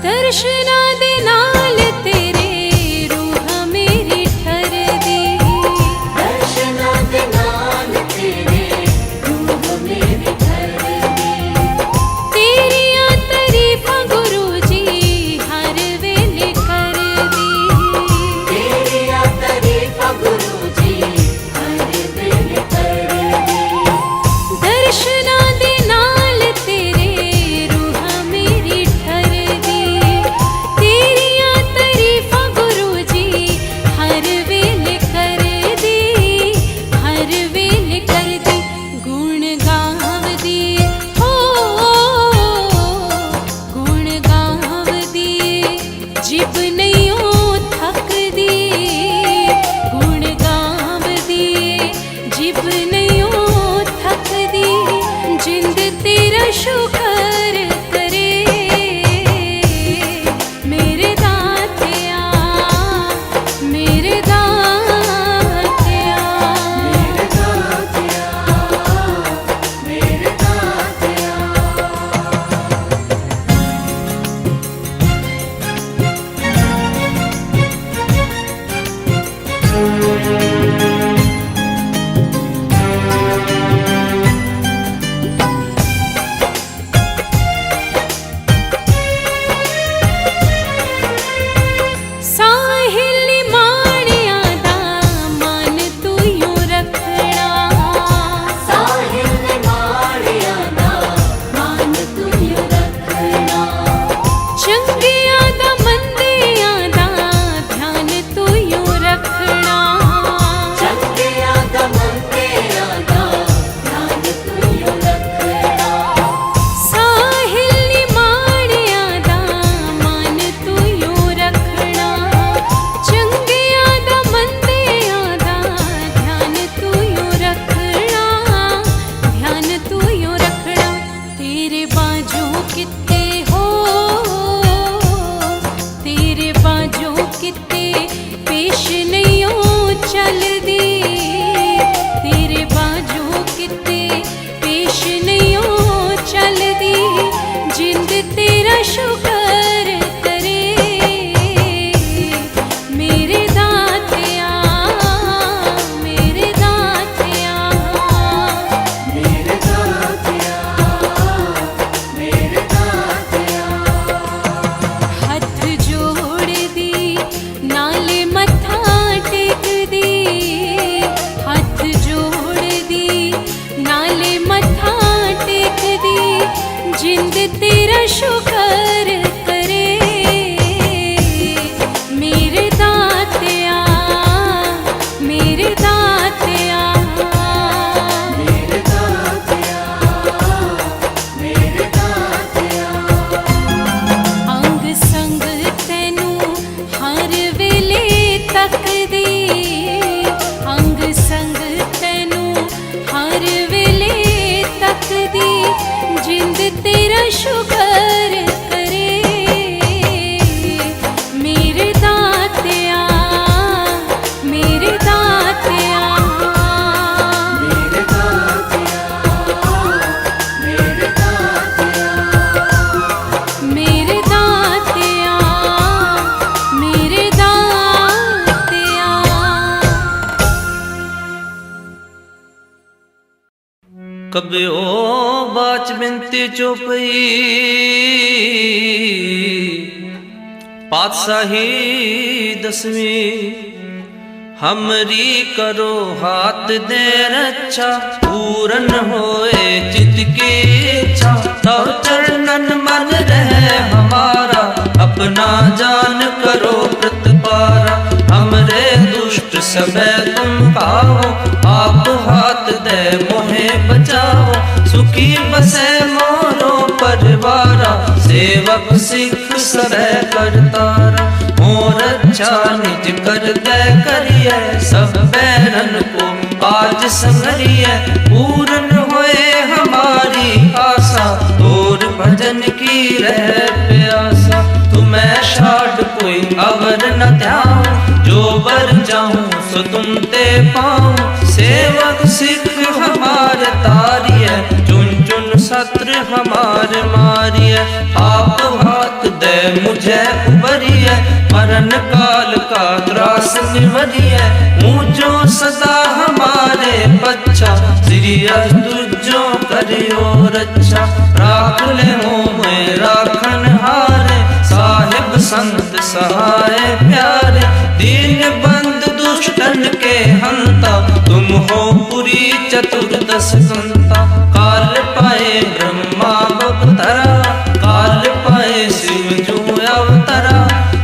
दर्शना दे नाल तेरे रूह मेरी ठर दी दर्शना दे नाल तेरे रूह मेरी ठर दी। तेरियां तरीफां गुरु जी हर वेले कर दी तेरिया तरीफा गुरु जी हर दिल कर दी। दर्शना दे नाल तेरे रूह मेरी ठर दी तेरियां तरीफां गुरु जी हर वेले कर दी हर वेले कर दी। गुण गावदी हो गुण गावदी जिब नहीं थकदी गुण गावदी जिब नहीं थकदी जिंद तेरा शुक्र करे मेरे दातिया मेरे दातिया मेरे दातिया मेरे दातिया। कबे ओ बाच बिनती चौपई पातशाही दसवीं हमरी करो हाथ दे रक्षा पूरन होए चित की इच्छा तव चरणन मन रहे हमारा अपना जान करो प्रतिपारा हमरे दुष्ट सबे तुम पाओ आप हाथ दे मोहे बचाओ सुखी बसे मोरो परिवारा सेवक सिख सबे करतारा मोर अच्छा निज कर दे करिए सब बैरन को आज संगरिए पूर्ण होए हमारी आशा तोर भजन की रह प्यासा तुम्हें शाड कोई अवर न ध्यान जो बर जाऊं सो तुम ते पाऊं सेवक सिख हमारे तारिय चुन चुन शत्रु हमारे मारिय आप हाथ दे मुझे उबरिय मरण काल का त्रास निवरिय ऊंचो सदा हमारे बच्चा श्री तुझो करियो रक्षा राख ले मोह राखन हारे साहिब संत सहाय प्यारे दीन बंद दुष्टन के हंता तुम हो पुरी चतुर्दश संता काल पाए ब्रह्मा बपतरा काल पाए शिव जो अवतरा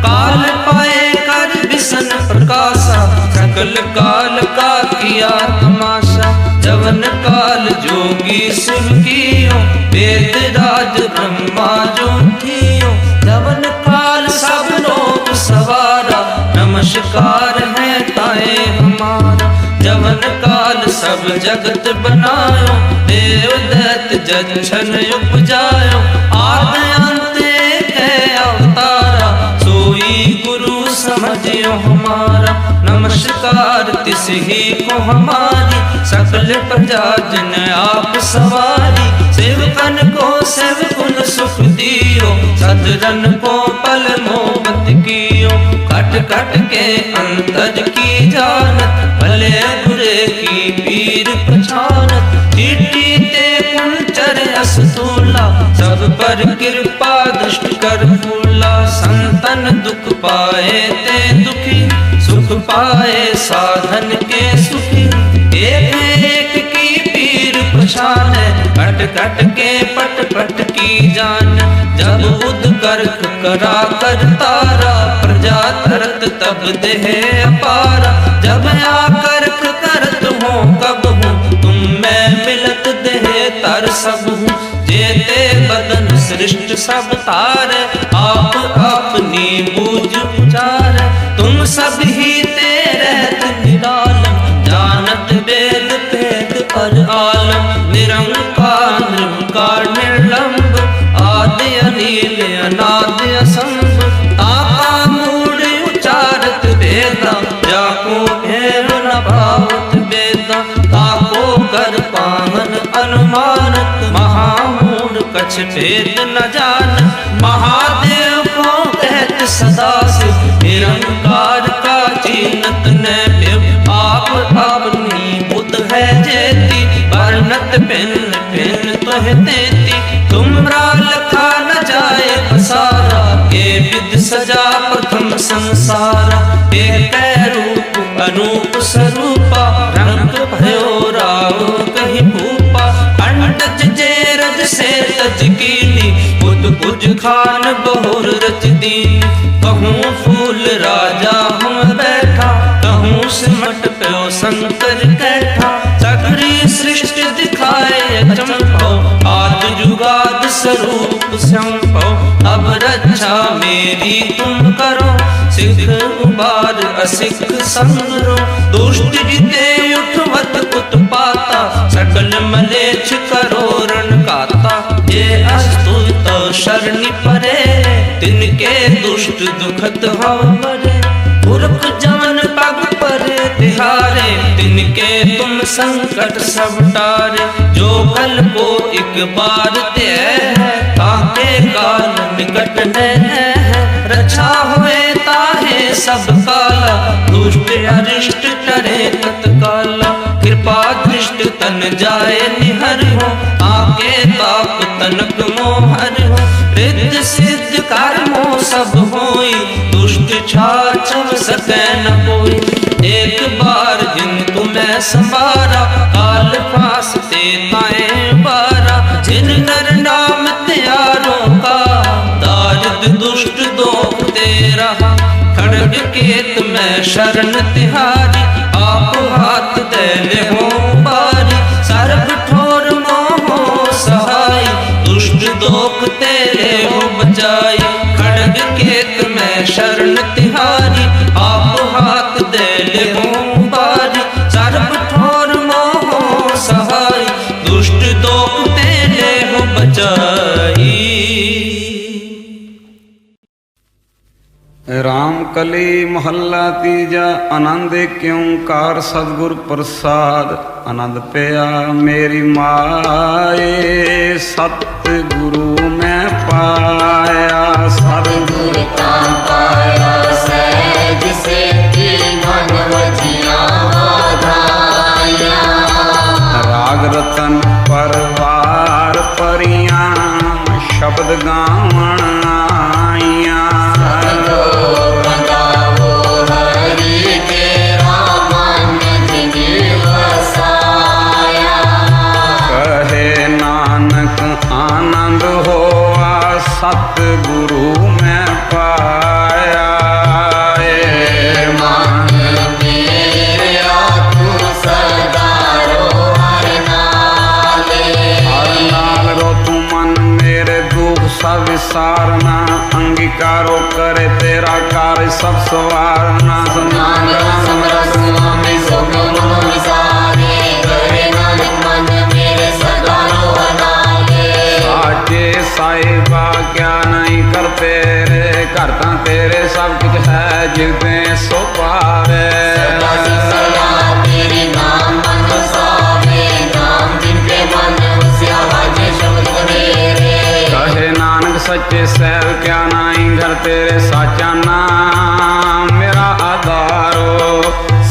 काल पाए कर विष्ण प्रकाशा सकल काल का किया तमाशा जवन काल जोगी शिव कियो वेद राज ब्रह्मा जो कियो जवन काल सब लोग सवारा नमस्कार है ताए हमारा जवन काल सब जगत बनायो देव दैत जच्छन उपजायो आद अंत है अवतारा सोई गुरु समझियो हमारा नमस्कार तिस ही को हमारी सकल प्रजा जन आप सवारी सेवकन को सेवकुन सुख दियो सदरन को पल मोहब्बत कियो कट कट के अंतर की जानत भले बुरे की पीर पछानत चीटी ते कुंचर असतूला सब पर कृपा दृष्ट कर फूला संतन दुख पाए ते दुखी सुख पाए साधन के सुखी एक की पीर पछान कट कट के पट पट की जान जब उद करक करा कर तारा प्रजा तरत तब देह अपारा जब आकर करत हो कब हूँ तुम मैं मिलत देह तर सब हूँ जेते बदन सृष्ट सब तार आप अपनी बूझ उचार तुम सब ही ते रहत निरालम जानत वेद भेद पर आलम निरंकार निर्विकार निर्लंब आदि अनिल अनाद असंभ ताका मूड उचारत वेदा जाको भेद न भावत वेदा ताको कर पावन अनुमानत महामूड कछ भेद न जान महादेव को कहत सदा शिव निरंकार का चीनत न देव आप अपनी बुद्ध है जेती वर्णत पिन पिन तोह देती तुमरा लखा न जाए पसारा के विद सजा प्रथम संसारा एक रूप अनूप स्वरूपा रंग भयो राव कहीं भूपा अंडज जे रज से तज कीनी बुध कुछ खान बहुर रच दीन कहूँ फूल राजा हम बैठा कहूँ सिमट प्यो शंकर कैठा सकरी सृष्टि दिखाए चंपो आद जुगाद स्वरूप संभो अब रक्षा मेरी तुम करो सिख उबार असिख संगरो दुष्ट जिते उठवत उत्पाता सकल मलेच्छ करो रण काता ये अस्तु तो शरणि परे तिनके दुष्ट दुखत हव मरे पुरख जमन पग पर तिहारे तिनके तुम संकट सब टारे जो कल को एक बार ते है ताके काल निकट है रक्षा हुए ताहे सब काला दुष्ट अरिष्ट टरे तत्काला कृपा दृष्ट तन जाए निहर आप तनक मोहर हो। रिद्ध सिद्ध कर्मो सब होई, दुष्ट छाछव सकै न कोई। एक बार जिन तुम्हें संवारा, काल फास ते ताए बारा। जिन नर नाम त्यारो का, दारिद दुष्ट दोख दे रहा। खड़ग केत में शरण तिहारी, आप हाथ दे ले हो बारी। सर्ब ठोर मोहो सहाय, दुष्ट दोख तेरे हो बचाई। खड़ग केत में शरण तिहारी, आप हाथ दे ले हो बारी। सर्ब ठोर मोहो सहाय, दुष्ट दोख तेरे हो बचाई। राम कली महला तीजा, आनंद क्यों कार सतगुर प्रसाद। आनंद पिया मेरी माए, सतगुरु मैं पाया। सतगुर का पाया सहज से कि मन वजिया धाया। राग रतन परवार परियां, शब्द गावण आइयां। आनंद होआ सतगुरु मैं पाया। मन मेरा तू सदा रो हर नाले। हर नाल रो तू मन मेरे दुख सब विसारना। अंगीकारो करे तेरा कार्य सब सवारना। नानक समरस में सुख मनो विसारे, करे नानक मन मेरे सदा रो नाले। साचे साहिबा क्या नहीं करते रे, करता तेरे सब कुछ है जिसने सो पारे। सदा सिसया तेरे नाम मन सावे, नाम जिनके मन उसे आवाजे शब्द मेरे। कहे नानक सच्चे सैव क्या नहीं घर तेरे। साचा नाम मेरा आधारो,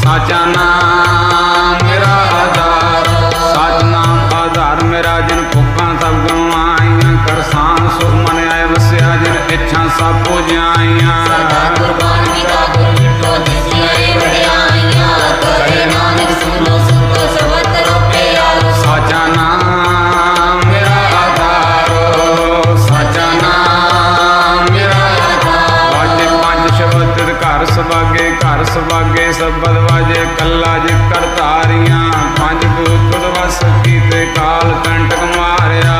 साचा नाम मेरा आधारो। साच नाम आधार मेरा, जिन भुखा सब गवाइयां। करसान सुख मन आए वस्या, जिन इच्छा सब पुजाइयां। सदा कुर्बान का गुरु मिटो जिसियाए बढ़ाइयां। करे नानक सुनो सुनो सबत रो प्यारो। साचा नाम मेरा आधारो, साचा नाम मेरा आधारो। वाजे पंज शब्द घर सभागे, घर सभागे सबद वाजे। कल्ला जे कर तारियां, पंज भूत वस कीते काल कंटक मारिया।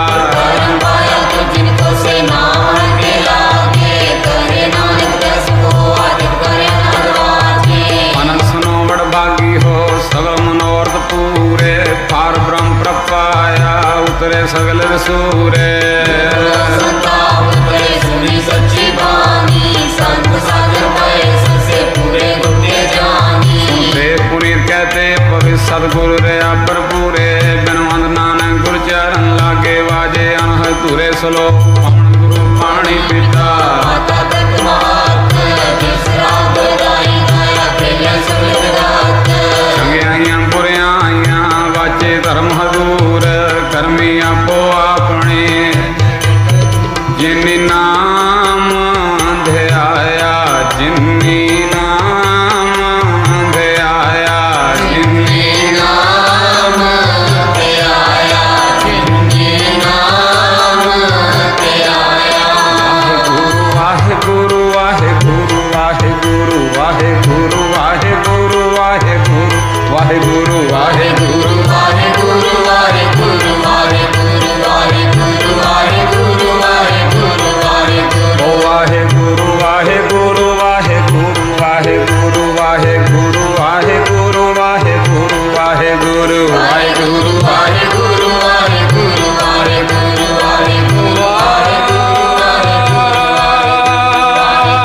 पाया तो जिनको से नाम रखे लागे, करे नानक दस को आदित करे नरवाजे। आनंद सुनो बड़ भागी हो, सगल मनोरथ पूरे। पार ब्रह्म प्रपाया, उतरे सगल सूरे। संताप करे सुनी सच्ची बानी, संत साधन पाए सबसे पूरे गुप्ते जानी। रे पुनीत कहते पवित्र सतगुरु रे अपर पूरे। बिनवंत नानक गुर चरण लागे वाजे। अनहद तुरे सलो पवन गुरु पाणी पिता। माता तक मात जिसरा बदाई गाया खेले सगल रात। चंगियाइयां बुरियाइयां वाचे धर्म हजूर। कर्मी आपो अपने, जिन्नी नाम ध्याया, जिन्नी नाम ध्याया, जिन्नी नाम ते आया, जिनके नाम ते आया। वाहे गुरु वाहे गुरु वाहे गुरु वाहे गुरु वाहे गुरु वाहे गुरु वाहे गुरु वाहे गुरु वाहे गुरु वाहे गुरु वाहे गुरु वाहे गुरु वाहे गुरु वाहे गुरु वाहे गुरु। ओ वाहे गुरु वाहे गुरु वाहे गुरु वाहे गुरु वाहे गुरु वाहे गुरु वाहे गुरु वाहे गुरु वाहे गुरु वाहे गुरु वाहे गुरु वाहे गुरु वाहे गुरु वाहे गुरु।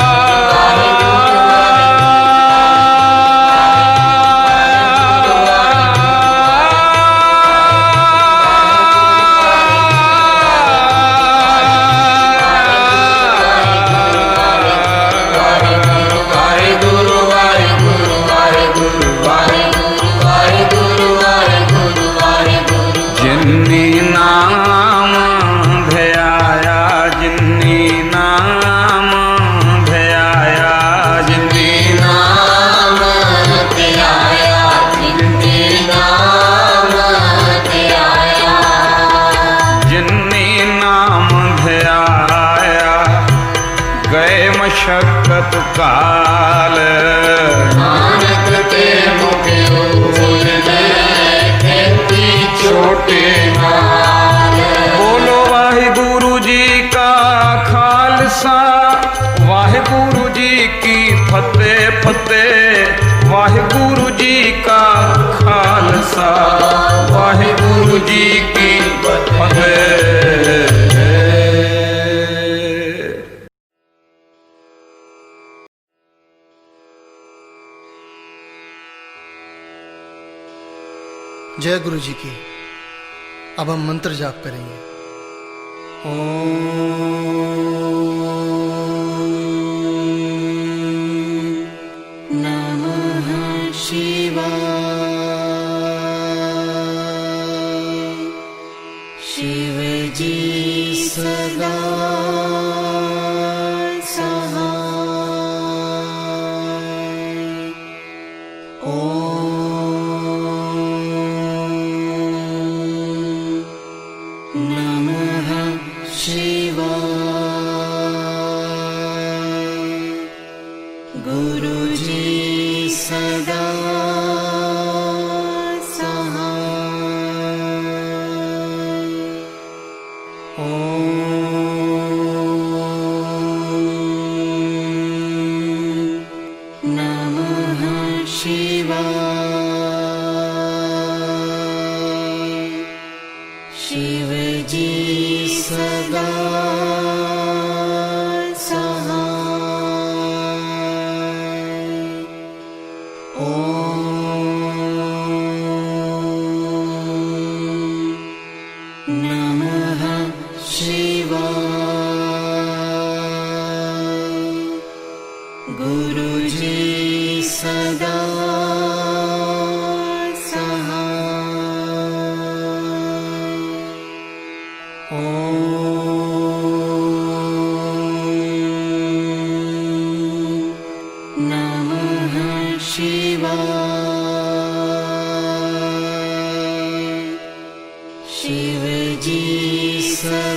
वाहे गुरु वाहे गुरु वाहे गुरु वाहे गुरु वाहे गुरु। वाहिगुरु जी की फतेह। जय गुरु जी की। अब हम मंत्र जाप करेंगे। नमः शिवाय। शिव जी सदा शिव जी सदा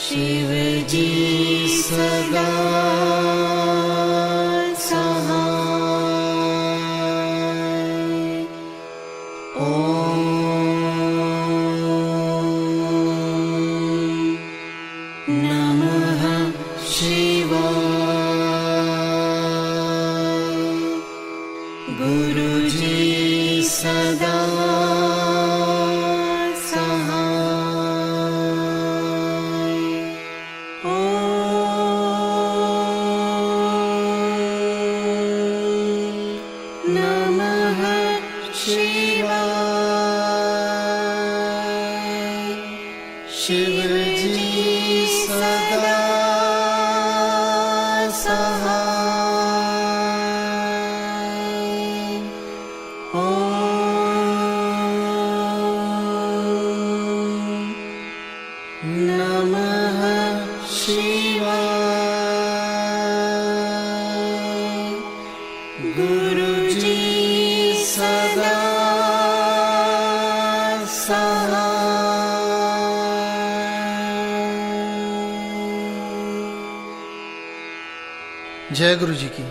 शिव जी सदा शिव जी सदा सहाय। ओम नमः शिवाय। गुरु जी सदा सहाय। जय गुरु जी की।